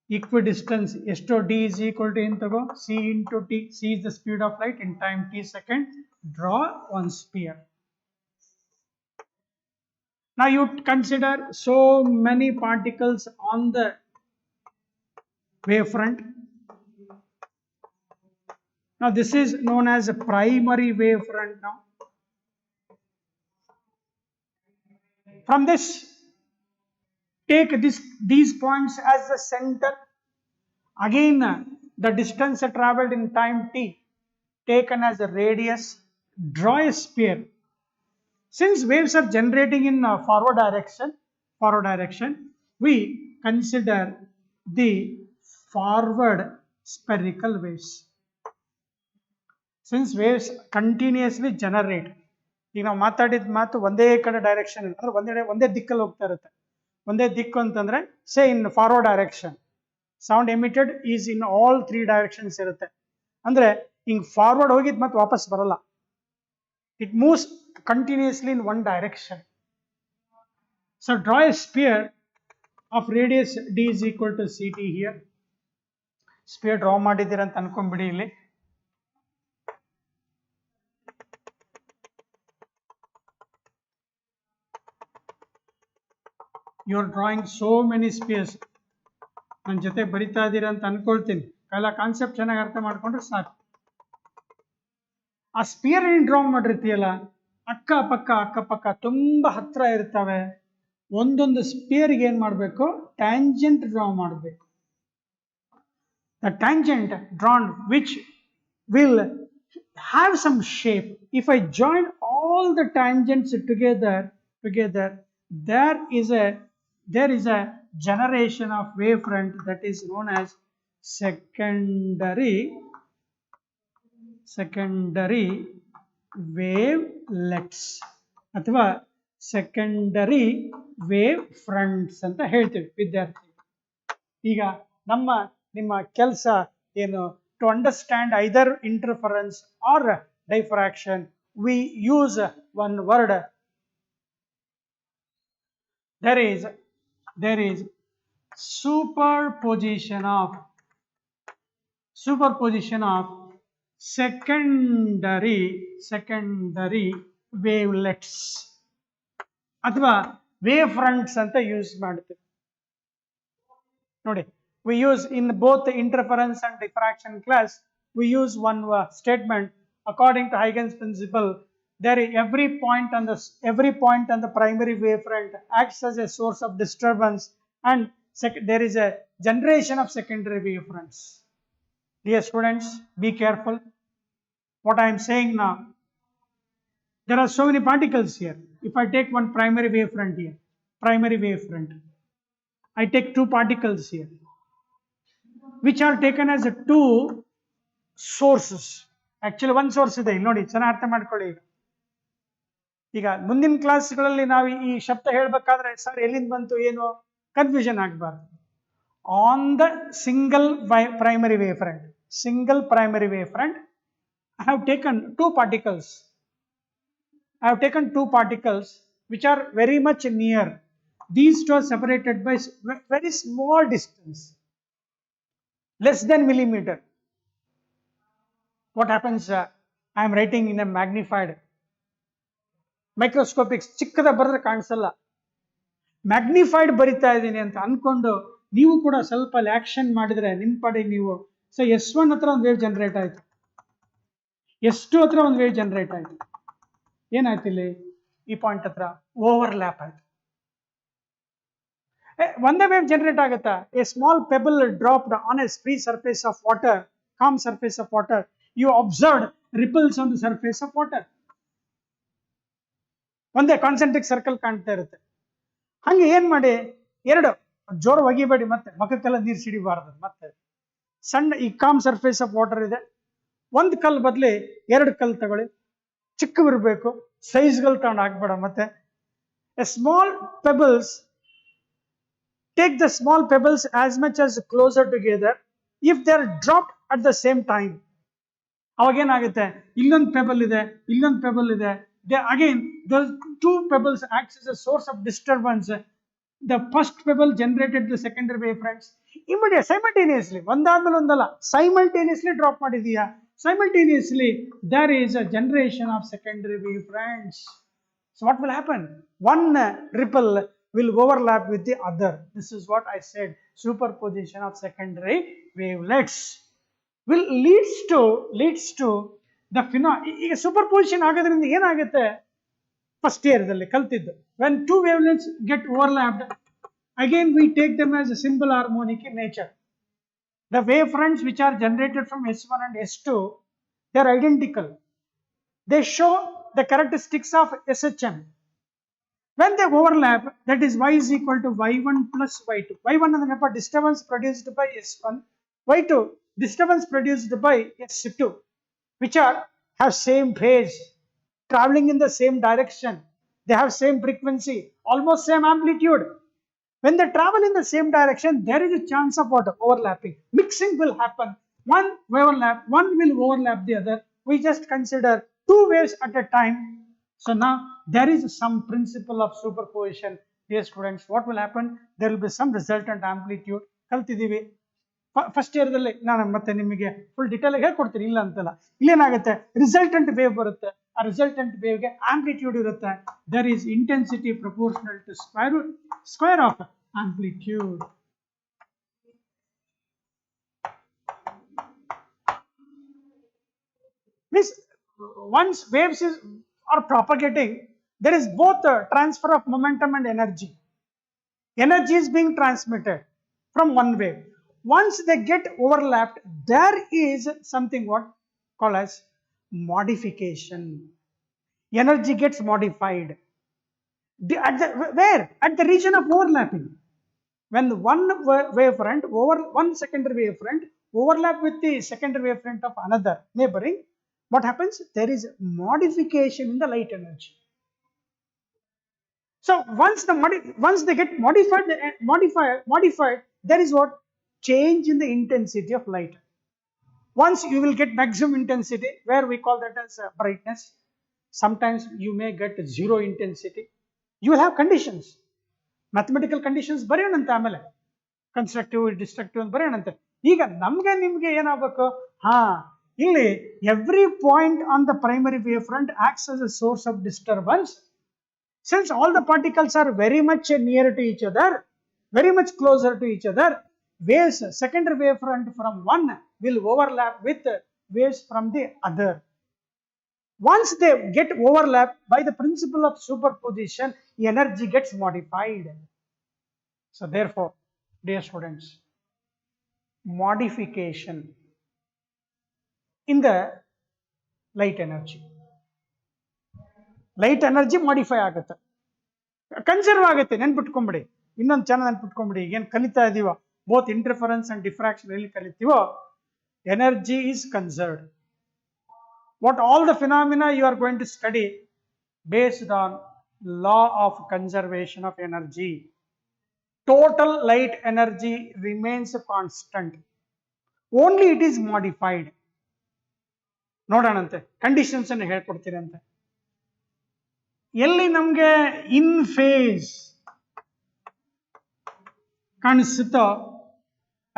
equidistance esto d is equal to ಏನು ತಗೋ, c into t. c is the speed of light in time t second. Draw one sphere. Now you consider so many particles on the wavefront. Now this is known as a primary wavefront. Now from this take these points as the center. Again the distance traveled in time t taken as a radius. Draw a sphere. Since waves are generating in forward direction, we consider the forward spherical waves. Since waves continuously generate, ಈಗ ನಾವು ಮಾತಾಡಿದ ಮಾತು ಒಂದೇ ಕಡೆ direction ಅಂದ್ರೆ ಒಂದೇ ದಿಕ್ಕಲ್ಲಿ ಹೋಗ್ತಾ ಇರುತ್ತೆ. ಒಂದೇ ದಿಕ್ಕು ಅಂತಂದ್ರೆ say in forward direction, sound emitted is in all 3 directions ಇರುತ್ತೆ. ಅಂದ್ರೆ ಹಿಂಗ್ ಫಾರ್ವರ್ಡ್ ಹೋಗಿದ್ ಮತ್ತೆ ವಾಪಸ್ ಬರಲ್ಲ. It moves continuously in one direction. So draw a sphere of radius d is equal to ct here. Sphere draw ಮಾಡಿದ್ದೀರ ಅಂತ ಅನ್ಕೊಂಡ್ಬಿಡಿ. ಇಲ್ಲಿ you are drawing so many spheres. ನನ್ನ ಜೊತೆ ಬರಿತಾ ಇದ್ದೀರಾ ಅಂತ ಅನ್ಕೊಳ್ತೀನಿ. ಕೈಲ ಕಾನ್ಸೆಪ್ಟ್ ಚೆನ್ನಾಗಿ ಅರ್ಥ ಮಾಡ್ಕೊಂಡ್ರೆ ಸಾಕು. ಆ ಸ್ಪಿಯರ್ ಏನ್ ಡ್ರಾ ಮಾಡಿರ್ತೀಯಲ್ಲ, ಅಕ್ಕಪಕ್ಕ ತುಂಬಾ ಹತ್ರ ಇರ್ತವೆ. ಒಂದೊಂದು ಸ್ಪಿಯರ್ಗೆ ಏನ್ ಮಾಡಬೇಕು? ಟ್ಯಾಂಜೆಂಟ್ ಡ್ರಾ ಮಾಡಬೇಕು. The tangent drawn which will have some shape. If I join all the tangents together, there is a generation of wavefront that is known as secondary wavelets ಅಥವಾ secondary wave fronts ಅಂತ ಹೇಳ್ತೀವಿ ವಿದ್ಯಾರ್ಥಿ. ಈಗ ನಿಮ್ಮ ಕೆಲಸ ಏನು, to understand either interference or diffraction, we use one word. There is superposition of secondary wavelets ಅಥವಾ wave fronts ಅಂತ ಯೂಸ್ ಮಾಡ್ತೀವಿ ನೋಡಿ. We use in both the interference and diffraction class, we use one statement according to Heigens principle. There is every point on the primary wavefront acts as a source of disturbance, and there is a generation of secondary wavefronts. Dear students, be careful what I am saying now. There are so many particles here. If I take one primary wavefront here, I take two particles here, which are taken as two sources. Actually one source ಇದೆ ಇಲ್ಲಿ ನೋಡಿ, ಚೆನ್ನಾಗಿ ಅರ್ಥ ಮಾಡ್ಕೊಳ್ಳಿ. ಈಗ ಮುಂದಿನ ಕ್ಲಾಸ್ಗಳಲ್ಲಿ ನಾವು ಈ ಶಬ್ದ ಹೇಳಬೇಕಾದ್ರೆ ಸರ್ ಎಲ್ಲಿಂದ ಬಂತು ಏನು ಕನ್ಫ್ಯೂಷನ್ ಆಗಬಾರ್ದು. On the single primary wavefront, I have taken two particles which are very much near. These two are separated by very small distance, less than millimeter. What happens? I am writing in a magnified, microscopic, ಚಿಕ್ಕದ ಬರೆದ್ರೆ ಕಾಣಿಸಲ್ಲ, magnified ಬರಿತಾ ಇದ್ದೀನಿ ಅಂತ ಅನ್ಕೊಂಡು ನೀವು ಕೂಡ ಸ್ವಲ್ಪ action ಮಾಡಿದ್ರೆ ನಿಮ್ಮ ಪಾಡಿಗೆ ನೀವು. ಸೊ S1 ಹತ್ರ ಒಂದು ವೇವ್ ಜನರೇಟ್ ಆಯ್ತು, S2 ಹತ್ರ ಒಂದು ವೇವ್ ಜನರೇಟ್ ಆಯ್ತು. ಏನಾಯ್ತು ಇಲ್ಲಿ? ಈ ಪಾಯಿಂಟ್ ಹತ್ರ ಓವರ್ಲ್ಯಾಪ್ ಆಯ್ತು. ಒಂದೇ ವೇವ್ ಜನರೇಟ್ ಆಗುತ್ತಾ? A small pebble dropped on A free surface of water, calm surface of water, you observed ripples on the surface of water. ಒಂದೇ ಕಾನ್ಸೆಂಟ್ರಿಕ್ ಸರ್ಕಲ್ ಕಾಣ್ತಾ ಇರುತ್ತೆ. ಹಂಗೆ ಏನ್ ಮಾಡಿ, ಎರಡು ಜೋರು ಒಗಿಬೇಡಿ, ಮತ್ತೆ ಮಖಕ್ಕೆಲ್ಲ ನೀರು ಸಿಡಿಬಾರ್ದು. ಮತ್ತೆ ಸಣ್ಣ ಈ ಕಾಮ್ ಸರ್ಫೇಸ್ ಆಫ್ ವಾಟರ್ ಇದೆ, ಒಂದು ಕಲ್ ಬದಲಿ ಎರಡು ಕಲ್ ತಗೊಳ್ಳಿ, ಚಿಕ್ಕವಿರ್ಬೇಕು, ಸೈಜ್ಗಳು ತಗೊಂಡು ಹಾಕ್ಬೇಡ. ಮತ್ತೆ A small pebbles, take the small pebbles as much as closer together if they are dropped at the same time. ಅವಾಗ ಏನಾಗುತ್ತೆ, ಇಲ್ಲೊಂದು ಪೆಬಲ್ ಇದೆ, again those two pebbles acts as a source of disturbance. The first pebble generated the secondary wavefronts. Immediately, simultaneously, ಒಂದಾದ್ಮೇಲೆ ಒಂದಲ್ಲ, simultaneously drop ಮಾಡಿದೀಯಾ, simultaneously there is a generation of secondary wavefronts. So what will happen? One ripple will overlap with the other. This is what I said, superposition of secondary wavelets will leads to the phenomena. Superposition ಆಗೋದ್ರಿಂದ ಏನಾಗುತ್ತೆ, first ಇಯರ್ದಲ್ಲಿ ಕಲ್ತಿದ್ದು, when two wavelengths get overlapped, again we take them as a simple harmonic in nature. The wavefronts which are generated from S1 and S2, they are identical. They show the characteristics of SHM. When they overlap, that is y is equal to y1 plus y2. y1 is disturbance produced by S1, y2 disturbance produced by S2, which have same phase, traveling in the same direction. They have same frequency, almost same amplitude. When they travel in the same direction, there is a chance of what? Overlapping. Mixing will happen. One will overlap the other. We just consider two waves at a time. So now there is some principle of superposition. Dear students, what will happen? There will be some resultant amplitude. ಕಲ್ತಿದ್ದೀವಿ first ಇಯರ್ದಲ್ಲಿ, ನಾನು ಮತ್ತೆ ನಿಮಗೆ full detail ಆಗಿ ಹೇಳ್ಕೊಡ್ತೀನಿ, ಇಲ್ಲ ಅಂತಲ್ಲ. ಇಲ್ಲೇನಾಗುತ್ತೆ, resultant wave ಬರುತ್ತೆ, ಆ ರಿಸಲ್ಟೆಂಟ್ ವೇವ್ಗೆ ಆಂಪ್ಲಿಟ್ಯೂಡ್ ಇರುತ್ತೆ. There is intensity proportional to square of amplitude. Means once waves are propagating, there is both a transfer of momentum and energy. Energy is being transmitted from one wave. Once they get overlapped, there is something what called as modification. Energy gets modified. Where? At the region of overlapping. When one wavefront over one secondary wavefront overlap with the secondary wavefront of another neighboring, what happens? There is modification in the light energy. So once they get modified, there is what? Change in the intensity of light. Once you will get maximum intensity, where we call that as brightness. Sometimes you may get zero intensity. You will have conditions, mathematical conditions ಬರೆಯೋಣಂತೆ ಆಮೇಲೆ constructive destructive ಅಂತ ಬರೆಯೋಣಂತೆ. ಈಗ ನಮ್ಗೆ ನಿಮ್ಗೆ ಏನಾಗಬೇಕು? ಹಾ, ಇಲ್ಲಿ every point on the primary wave front acts as a source of disturbance. Since all the particles are very much near to each other, very much closer to each other, waves secondary wavefront from one will overlap with waves from the other. Once they get overlap, by the principle of superposition, energy gets modified. So therefore, dear students, modification in the light energy modify ಆಗುತ್ತೆ, conserve ಆಗುತ್ತೆ. ನೆನ್ಪಿಟ್ಕೊಂಬಿಡಿ, ಇನ್ನೊಂದು ಚೆನ್ನಾಗಿ ನೆನ್ಪಿಟ್ಕೊಂಬಿಡಿ. ಏನು ಕಲಿತಾ ಇದೀವೋ, both interference and diffraction ಎಲ್ಲಿ ಕಲಿತೀವೋ, energy is conserved. What all the phenomena you are going to study based on law of conservation of energy. Total light energy remains constant, only it is modified. ನೋಡೋಣಂತೆ, conditions ಅನ್ನು ಹೇಳ್ಕೊಡ್ತೀರಂತೆ. ಎಲ್ಲಿ ನಮ್ಗೆ ಇನ್ face ಕಾಣಿಸುತ್ತೋ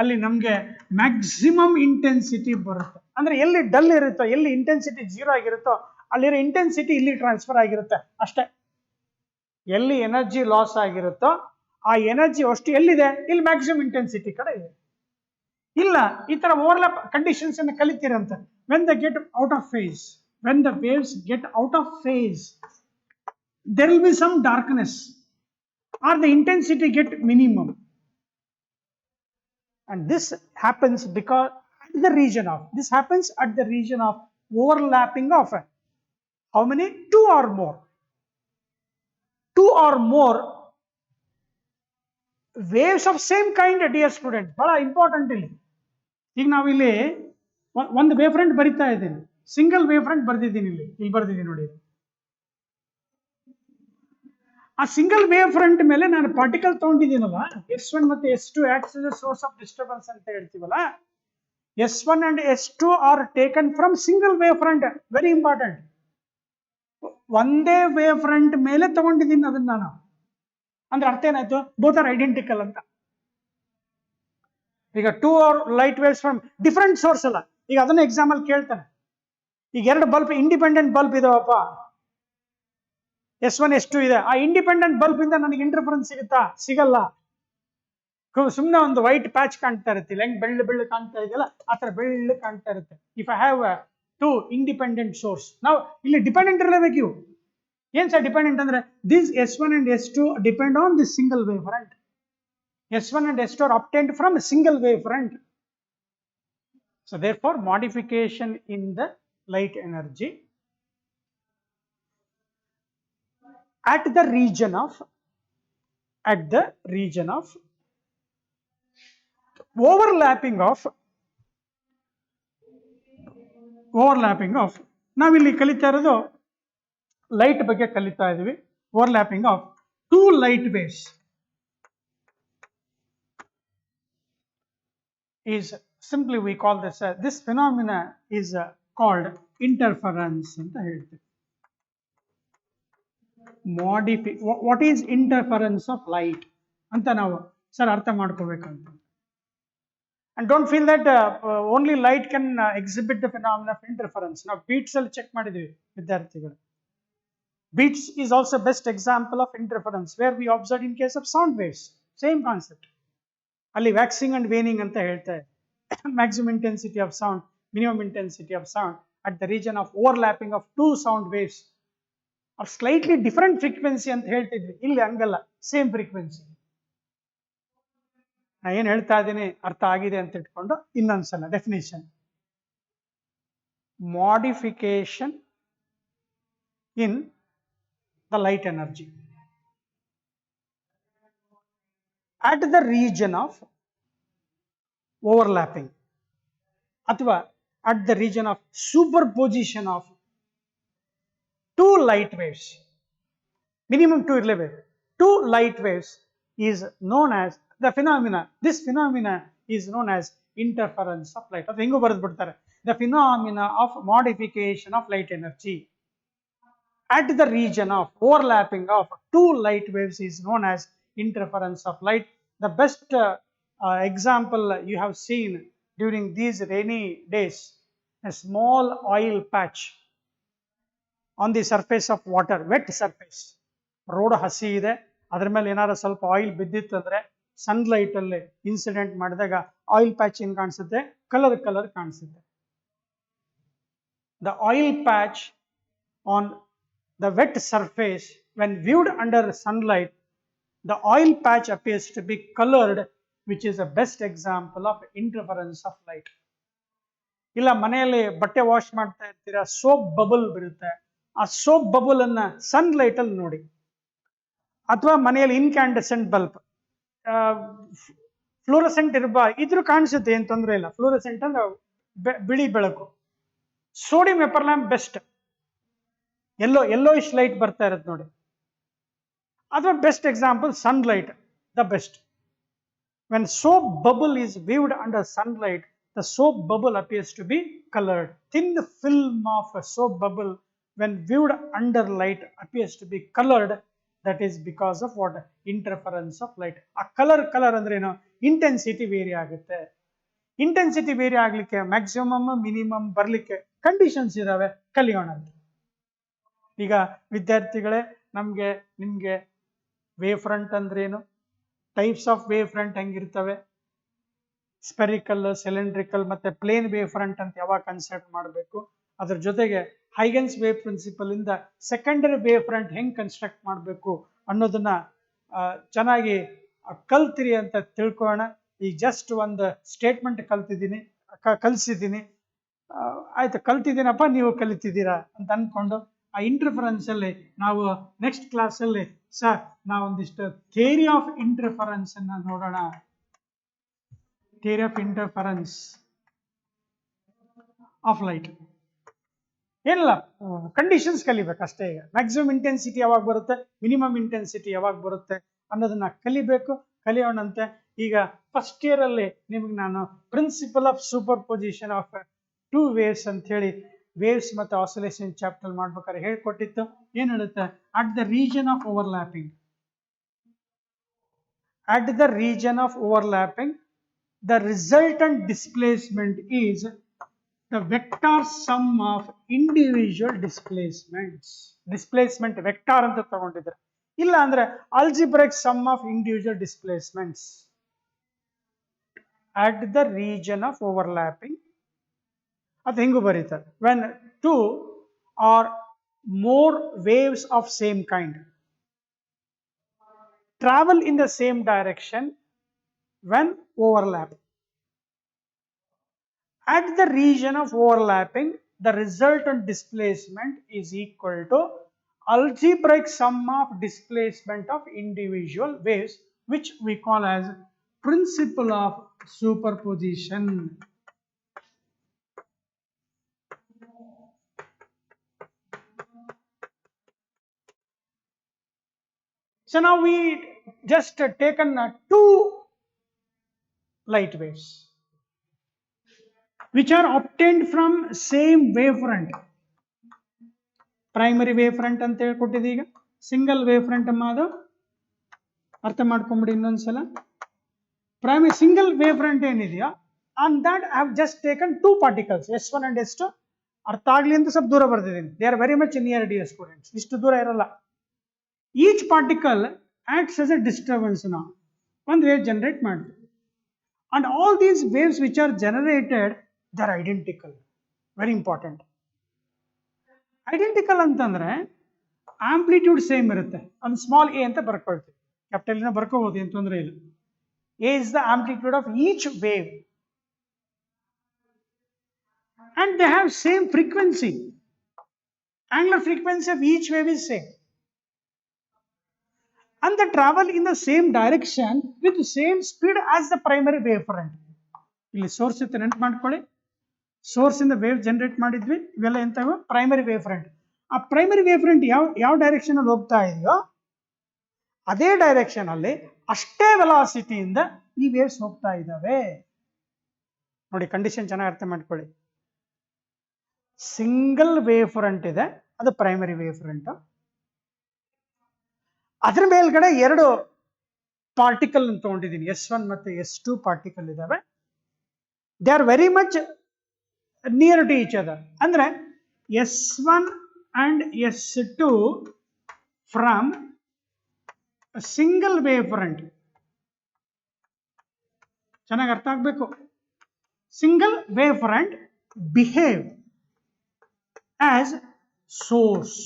ಅಲ್ಲಿ ನಮ್ಗೆ maximum intensity ಬರುತ್ತೆ. ಅಂದ್ರೆ ಎಲ್ಲಿ ಡಲ್ ಇರುತ್ತೋ, ಎಲ್ಲಿ ಇಂಟೆನ್ಸಿಟಿ ಜೀರೋ ಆಗಿರುತ್ತೋ, ಅಲ್ಲಿರೋ ಇಂಟೆನ್ಸಿಟಿ ಇಲ್ಲಿ ಟ್ರಾನ್ಸ್ಫರ್ ಆಗಿರುತ್ತೆ ಅಷ್ಟೇ. ಎಲ್ಲಿ ಎನರ್ಜಿ ಲಾಸ್ ಆಗಿರುತ್ತೋ ಆ ಎನರ್ಜಿ ಅಷ್ಟು ಎಲ್ಲಿದೆ, ಇಲ್ಲಿ ಮ್ಯಾಕ್ಸಿಮಮ್ ಇಂಟೆನ್ಸಿಟಿ ಕಡೆ ಇದೆ. ಇಲ್ಲ, ಈ ತರ ಓವರ್ಲ್ಯಾಪ್ ಕಂಡೀಷನ್ಸ್ ಅನ್ನು ಕಲಿತೀರಂತ. When the get out of phase, when the waves get out of phase, there will be some darkness or the intensity get minimum, and this happens because at the region of overlapping of how many? Two or more waves of same kind. Dear students, ಬಹಳ important ಇಲ್ಲಿ. ಈಗ ನಾವಿಲ್ಲಿ ಒಂದು wave front ಬರಿತಾ ಇದ್ದೀನಿ, single wave front ಬರ್ದಿದ್ದೀನಿ, ಇಲ್ಲಿ ಬರ್ದಿದ್ದೀನಿ ನೋಡಿ. ಆ ಸಿಂಗಲ್ ವೇವ್ ಫ್ರಂಟ್ ಮೇಲೆ ನಾನು ಪಾರ್ಟಿಕಲ್ ತಗೊಂಡಿದ್ದೀನಲ್ಲ, S1 ಮತ್ತು S2 acts as a source of disturbance ಅಂತ ಹೇಳ್ತೀವಲ್ಲ, S1 and S2 are taken from single wave front. Very important. ಒಂದೇ ವೇವ್ ಫ್ರಂಟ್ ಮೇಲೆ ತಗೊಂಡಿದ್ದೀನಿ ಅದನ್ನ ನಾನು. ಅಂದ್ರೆ ಅರ್ಥ ಏನಾಯ್ತು? ಬೋತ್ ಆರ್ ಐಡೆಂಟಿಕಲ್ ಅಂತ. ಈಗ 2 or light waves from different source ಅಲ್ಲ. ಈಗ ಅದನ್ನ ಎಕ್ಸಾಂಪಲ್ ಕೇಳ್ತಾನೆ. ಈಗ ಎರಡು bulb, independent bulb ಇದಾವಪ್ಪ, S1 S2 ಇದೆ. ಆ ಇಂಡಿಪೆಂಡೆಂಟ್ ಬಲ್ಬ್ ಇಂದ ನನಗೆ ಇಂಟರ್ಫರೆನ್ಸ್ ಸಿಗುತ್ತಾ? ಸಿಗಲ್ಲ. ಸುಮ್ಮನೆ ಒಂದು ವೈಟ್ ಪ್ಯಾಚ್ ಕಾಣ್ತಾ ಇರುತ್ತೆ, ಹೆಂಗ್ ಬೆಳ್ಳು ಕಾಣ್ತಾ ಇದೆಯಲ್ಲ ಆ ತರ ಬೆಳ್ಳು ಕಾಣ್ತಾ ಇರುತ್ತೆ. If I have two independent source, ನಾವು ಇಲ್ಲಿ ಡಿಪೆಂಡೆಂಟ್ ಇರಲೇಬೇಕು. ಇವು ಏನ್ ಸರ್ ಡಿಪೆಂಡೆಂಟ್ ಅಂದ್ರೆ, this S1 and S2 depend on this single wave front. S1 and S2 are obtained from a single wave front. So therefore, modification in the light energy at the region of overlapping of ನಾವಿಲ್ಲಿ ಕಲಿತಾ ಇರೋದು light ಬಗ್ಗೆ ಕಲಿತಾ ಇದೀವಿ. Overlapping of two light waves is simply we call this phenomena is called interference ಅಂತ ಹೇಳ್ತೀವಿ. what is interference of light ಅಂತ ನಾವು ಸರ್ ಅರ್ಥ ಮಾಡ್ಕೋಬೇಕಂತ. And don't feel that only light can exhibit the phenomena of interference. ನಾವು beats ಅಲ್ಲಿ check ಮಾಡಿದ್ವಿ ವಿದ್ಯಾರ್ಥಿಗಳು. Beats is also best example of interference where we observed in case of sound waves. Same concept. ಅಲ್ಲಿ waxing and waning ಅಂತ ಹೇಳ್ತಾರೆ. Maximum intensity of sound, minimum intensity of sound at the region of overlapping of two sound waves R slightly different frequency ಅಂತ ಹೇಳ್ತಿದ್ವಿ. ಇಲ್ಲಿ ಹಂಗಲ್ಲ, same frequency. ನಾ ಏನ್ ಹೇಳ್ತಾ ಇದ್ದೀನಿ ಅರ್ಥ ಆಗಿದೆ ಅಂತ ಇಟ್ಕೊಂಡು ಇನ್ನೊಂದ್ಸಲ definition. Modification in the light energy. at the region of overlapping ಅಥವಾ at the region of superposition of two light waves, minimum two ಇರಲೇಬೇಕು, two light waves is known as the phenomena. This phenomena is known as interference of light. ಅದು ಹೆಂಗೂ ಬರೆದು ಬಿಡ್ತಾರೆ, the phenomena of modification of light energy at the region of overlapping of two light waves is known as interference of light. The best example you have seen during these rainy days, a small oil patch on the surface of water, wet surface, road ಹಸಿ ಇದೆ, ಅದರ ಮೇಲೆ ಏನಾದ್ರು ಸ್ವಲ್ಪ oil ಬಿದ್ದಿತ್ತಂದ್ರೆ sunlight ಅಲ್ಲಿ incident ಮಾಡಿದಾಗ oil patch ಏನ್ ಕಾಣಿಸುತ್ತೆ, ಕಲರ್ ಕಾಣಿಸುತ್ತೆ. The oil patch on the wet surface, when viewed under sunlight, the oil patch appears to be colored, which is the best example of interference of light. ಇಲ್ಲ ಮನೆಯಲ್ಲಿ ಬಟ್ಟೆ wash ಮಾಡ್ತಾ ಇರ್ತೀರಾ, soap bubble ಬರುತ್ತೆ, ಆ soap bubble ಅನ್ನ sunlight ಅಲ್ಲಿ ನೋಡಿ, ಅಥವಾ ಮನೆಯಲ್ಲಿ ಇನ್ಕ್ಯಾಂಡೆಸೆಂಟ್ ಬಲ್ಬ್, ಫ್ಲೋರಸೆಂಟ್ ಇದ್ರೂ ಕಾಣಿಸುತ್ತೆ, ಏನ್ ತೊಂದರೆ ಇಲ್ಲ. ಫ್ಲೋರಸೆಂಟ್ ಅಂದ್ರೆ ಬಿಳಿ ಬೆಳಕು. Sodium vapour lamp best, yellowish light ಬರ್ತಾ ಇರುತ್ತೆ ನೋಡಿ, ಅಥವಾ best example sunlight, the best. When soap bubble is viewed under sunlight, the soap bubble appears to be colored. Thin film of a soap bubble, when viewed under light, appears to be colored. That is because of what? Interference of light. A color ಅಂದ್ರೆ ಏನು, intensity vary ಆಗುತ್ತೆ. Intensity vary ಆಗ್ಲಿಕ್ಕೆ maximum minimum ಬರ್ಲಿಕ್ಕೆ conditions ಇದಾವೆ, ಕಲಿಯೋಣ ಅಂತ. ಈಗ ವಿದ್ಯಾರ್ಥಿಗಳೇ, ನಿಮ್ಗೆ ವೇವ್ ಫ್ರಂಟ್ ಅಂದ್ರೇನು, ಟೈಪ್ಸ್ ಆಫ್ ವೇವ್ ಫ್ರಂಟ್ ಹೆಂಗಿರ್ತವೆ, ಸ್ಪೆರಿಕಲ್, ಸಿಲಿಂಡ್ರಿಕಲ್ ಮತ್ತೆ ಪ್ಲೇನ್ ವೇವ್ ಫ್ರಂಟ್ ಅಂತ ಯಾವಾಗ ಕನ್ಸಿಡರ್ ಮಾಡಬೇಕು, ಅದ್ರ ಜೊತೆಗೆ ಹೈಗೆನ್ಸ್ ವೇವ್ ಪ್ರಿನ್ಸಿಪಲ್ ಇಂದ ಸೆಕೆಂಡರಿ ವೇವ್ ಫ್ರಂಟ್ ಹೆಂಗ್ ಕನ್ಸ್ಟ್ರಕ್ಟ್ ಮಾಡಬೇಕು ಅನ್ನೋದನ್ನ ಚೆನ್ನಾಗಿ ಕಲ್ತಿರಿ ಅಂತ ತಿಳ್ಕೊಳ್ಳೋಣ. ಈಗ ಜಸ್ಟ್ ಒಂದು ಸ್ಟೇಟ್ಮೆಂಟ್ ಕಲಿಸಿದ್ದೀನಿ, ಆಯ್ತು ಕಲ್ತಿದ್ದೀನಪ್ಪ, ನೀವು ಕಲಿತಿದ್ದೀರಾ ಅಂತ ಅನ್ಕೊಂಡು ಆ ಇಂಟರ್ಫರೆನ್ಸ್ ಅಲ್ಲಿ ನಾವು ನೆಕ್ಸ್ಟ್ ಕ್ಲಾಸ್ ಅಲ್ಲಿ ನಾವೊಂದಿಷ್ಟು ಥಿಯರಿ ಆಫ್ ಇಂಟರ್ಫರೆನ್ಸ್ ಅನ್ನ ನೋಡೋಣ. Theory of interference of light ಏನಿಲ್ಲ, ಕಂಡೀಷನ್ಸ್ ಕಲಿಬೇಕು ಅಷ್ಟೇ. ಈಗ ಮ್ಯಾಕ್ಸಿಮಮ್ ಇಂಟೆನ್ಸಿಟಿ ಯಾವಾಗ ಬರುತ್ತೆ, ಮಿನಿಮಮ್ ಇಂಟೆನ್ಸಿಟಿ ಯಾವಾಗ ಬರುತ್ತೆ ಅನ್ನೋದನ್ನ ಕಲಿಯೋಣಂತೆ. ಈಗ ಫಸ್ಟ್ ಇಯರ್ ಅಲ್ಲಿ ನಿಮ್ಗೆ ನಾನು principle of superposition of two waves ಅಂತ ಹೇಳಿ ವೇವ್ಸ್ ಮತ್ತೆ ಆಸಿಲೇಷನ್ ಚಾಪ್ಟರ್ ಮಾಡ್ಬೇಕಾದ್ರೆ ಹೇಳ್ಕೊಟ್ಟಿತ್ತು. ಏನ್ ಹೇಳುತ್ತೆ, at the region of overlapping, at the region of overlapping, the resultant displacement is the vector sum of individual displacements. Displacement vector ಅಂತ ತಗೊಂಡಿದ್ದಾರೆ, ಇಲ್ಲ ಅಂದ್ರೆ algebraic sum of individual displacements. At the region of overlapping, ಅದು ಹೆಂಗು ಬರೀತಾರೆ, when two or more waves of same kind travel in the same direction when overlap. At the region of overlapping, the resultant displacement is equal to algebraic sum of displacement of individual waves, which we call as principle of superposition. So now we just taken two light waves which are obtained from same wavefront. Primary wave front ಅಂತ ಹೇಳ್ಕೊಟ್ಟಿದ್ದೀವಿ. ಈಗ single wave front ಅದು ಅರ್ಥ ಮಾಡ್ಕೊಂಬಿಡಿ ಇನ್ನೊಂದ್ಸಲ. Primary single wave front ಏನಿದೆಯೋ on that I have just taken two particles S1 and S2. ಅರ್ಥ ಆಗ್ಲಿ ಅಂತ ಸ್ವಲ್ಪ ದೂರ ಬರ್ತಿದ್ದೀನಿ. They are very much near dear students, ಇಷ್ಟು ದೂರ ಇರಲ್ಲ. Each particle acts as a disturbance now. ಒಂದು ವೇವ್ ಜನರೇಟ್ ಮಾಡ್ತೀವಿ. And all these waves which are generated, they are identical. Very important. Identical ಅಂತಂದ್ರೆ ಆಂಪ್ಲಿಟ್ಯೂಡ್ ಸೇಮ್ ಇರುತ್ತೆ. ಒಂದು small a ಅಂತ ಬರ್ಕೊಳ್ತೀವಿ, capital ನ ಬರ್ಕೋಬಹುದು, ಏನು ತೊಂದರೆ ಇಲ್ಲ. A is the amplitude of each wave and they have same frequency. Angular frequency of each wave is same. and they travel in the same direction with the same speed as the primary wavefront. ಇಲ್ಲಿ source ಇತ್ತು ನೆನಪು ಮಾಡ್ಕೊಳ್ಳಿ, source ಇಂದ wave generate ಮಾಡಿದ್ವಿ, ಇವೆಲ್ಲ ಎಂತವು primary wave front. ಆ primary wave front ಯಾವ direction ಅಲ್ಲಿ ಹೋಗ್ತಾ ಇದೆಯೋ ಅದೇ ಡೈರೆಕ್ಷನ್ ಅಲ್ಲಿ ಅಷ್ಟೇ ವೆಲಾಸಿಟಿಯಿಂದ ಈ ವೇವ್ಸ್ ಹೋಗ್ತಾ ಇದ್ದಾವೆ. ನೋಡಿ ಕಂಡೀಷನ್ ಚೆನ್ನಾಗಿ ಅರ್ಥ ಮಾಡ್ಕೊಳ್ಳಿ. ಸಿಂಗಲ್ ವೇವ್ ಫ್ರಂಟ್ ಇದೆ, ಅದು ಪ್ರೈಮರಿ ವೇವ್ ಫ್ರಂಟ್. ಅದ್ರ ಮೇಲ್ಗಡೆ ಎರಡು ಪಾರ್ಟಿಕಲ್ ತಗೊಂಡಿದ್ದೀನಿ, S1 ಮತ್ತು S2 ಪಾರ್ಟಿಕಲ್ ಇದಾವೆ. They are very much near to each other. ಅಂದ್ರೆ S1 and S2 from single wave front. ಚೆನ್ನಾಗಿ ಅರ್ಥ ಆಗ್ಬೇಕು. Single wave front behave as source.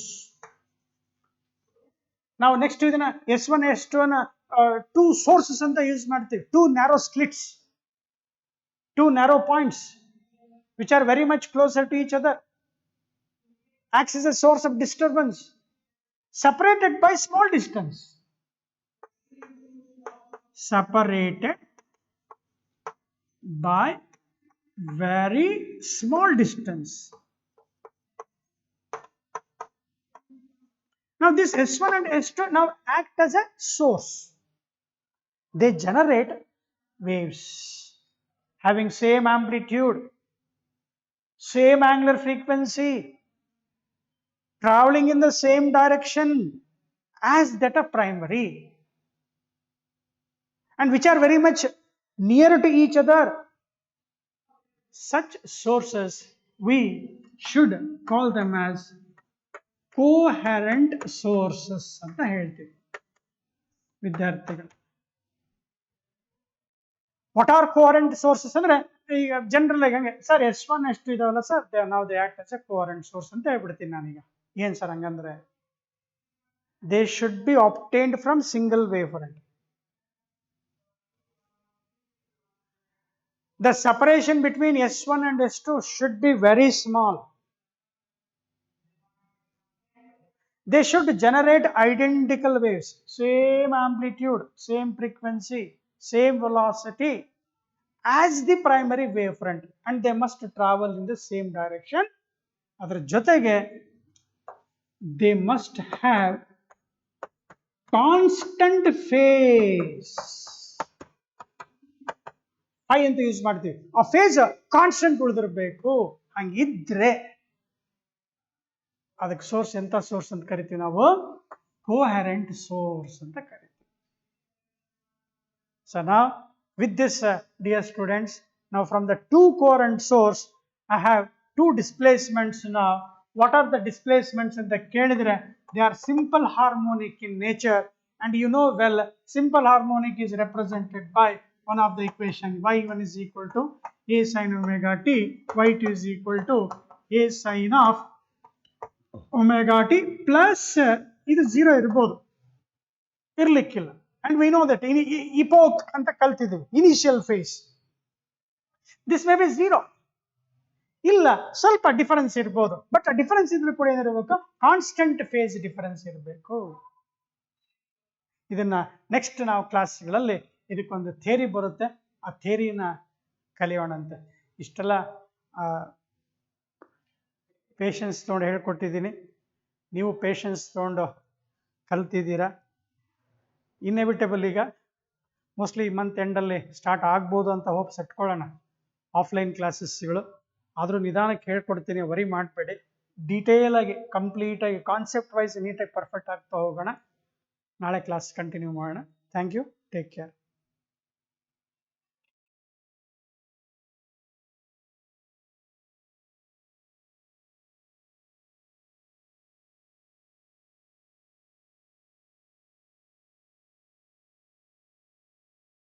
ನಾವು ನೆಕ್ಸ್ಟ್ ಇದನ್ನ S1 S2 ಟೂ ಸೋರ್ಸಸ್ ಅಂತ ಯೂಸ್ ಮಾಡ್ತೀವಿ. Two narrow slits, two narrow points which are very much closer to each other, acts as a source of disturbance, separated by small distance. Separated by very small distance. Now this S1 and S2 now act as a source. They generate waves having same amplitude, same angular frequency, traveling in the same direction as that of primary, and which are very much near to each other. Such sources we should call them as coherent sources ಅಂತ ಹೇಳ್ತೀವಿ ವಿದ್ಯಾರ್ಥಿಗಳು. What are coherent sources ಅಂದ್ರೆ ಈಗ general ಆಗಿ ಹಂಗೆ sir S1 S2 ಇದಾವಲ್ಲ sir, ನಾವು they act as a coherent source ಅಂತ ಹೇಳ್ಬಿಡ್ತೀನಿ ನಾನೀಗ. ಏನ್ ಸರ್ ಹಂಗಂದ್ರೆ they should be obtained from single wave front. The separation between S1 and S2 should be very small. They should generate identical waves, same amplitude, same frequency, same velocity as the primary wavefront, and they must travel in the same direction. ಅದರ ಜೊತೆಗೆ they must have constant phase. Phi ಅಂತ use ಮಾಡ್ತೀವಿ. ಆ face constant ಉಳಿದಿರಬೇಕು. ಹಂಗಿದ್ರೆ ಅದಕ್ಕೆ source ಎಂತ source ಅಂತ ಕರಿತೀವಿ ನಾವು? ಕೋಹರೆಂಟ್ ಸೋರ್ಸ್ ಅಂತ ಕರಿತೀವಿ. So now with this dear students, now from the two coherent source I have two displacements. Now what are the displacements ಅಂತ ಕೇಳಿದ್ರೆ they are simple harmonic in nature, and you know well simple harmonic is represented by one of the equation, y1 is equal to a sin omega t, y2 is equal to a sin of omega t plus ಇದು 0 ಇರಬಹುದು, ಇರ್ಲಿಕ್ಕಿಲ್ಲ. And we know that epoch ಅಂತ ಕಲ್ತಿದ್ದೀವಿ, initial phase. This may be 0, ಇಲ್ಲ ಸ್ವಲ್ಪ difference ಇರ್ಬೋದು, but ಆ difference ಇದ್ರೂ ಕೂಡ ಏನಿರಬೇಕು? ಕಾನ್ಸ್ಟೆಂಟ್ ಫೇಸ್ ಡಿಫರೆನ್ಸ್ ಇರಬೇಕು. ಇದನ್ನ ನೆಕ್ಸ್ಟ್ ನಾವು ಕ್ಲಾಸ್ಗಳಲ್ಲಿ ಇದಕ್ಕೊಂದು ಥಿಯರಿ ಬರುತ್ತೆ, ಆ ಥಿಯರಿನ ಕಲಿಯೋಣಂತೆ. ಇಷ್ಟೆಲ್ಲ ಪೇಷನ್ಸ್ ತೊಗೊಂಡು ಹೇಳ್ಕೊಟ್ಟಿದ್ದೀನಿ, ನೀವು ಪೇಷನ್ಸ್ ತೊಗೊಂಡು ಕಲ್ತಿದ್ದೀರಾ. ಇನ್ಎವಿಟಬಲ್ ಈಗ ಮೋಸ್ಟ್ಲಿ ಈ ಮಂತ್ ಎಂಡಲ್ಲಿ ಸ್ಟಾರ್ಟ್ ಆಗ್ಬೋದು ಅಂತ ಹೋಪ್ಸ್ ಇಟ್ಕೊಳ್ಳೋಣ ಆಫ್ಲೈನ್ ಕ್ಲಾಸಸ್ಗಳು. ಆದರೂ ನಿಧಾನಕ್ಕೆ ಹೇಳ್ಕೊಡ್ತೀನಿ, ವರಿ ಮಾಡಬೇಡಿ. ಡೀಟೇಲ್ ಆಗಿ ಕಂಪ್ಲೀಟಾಗಿ ಕಾನ್ಸೆಪ್ಟ್ ವೈಸ್ ನೀಟಾಗಿ ಪರ್ಫೆಕ್ಟ್ ಆಗ್ತಾ ಹೋಗೋಣ. ನಾಳೆ ಕ್ಲಾಸ್ ಕಂಟಿನ್ಯೂ ಮಾಡೋಣ. Thank you, take care.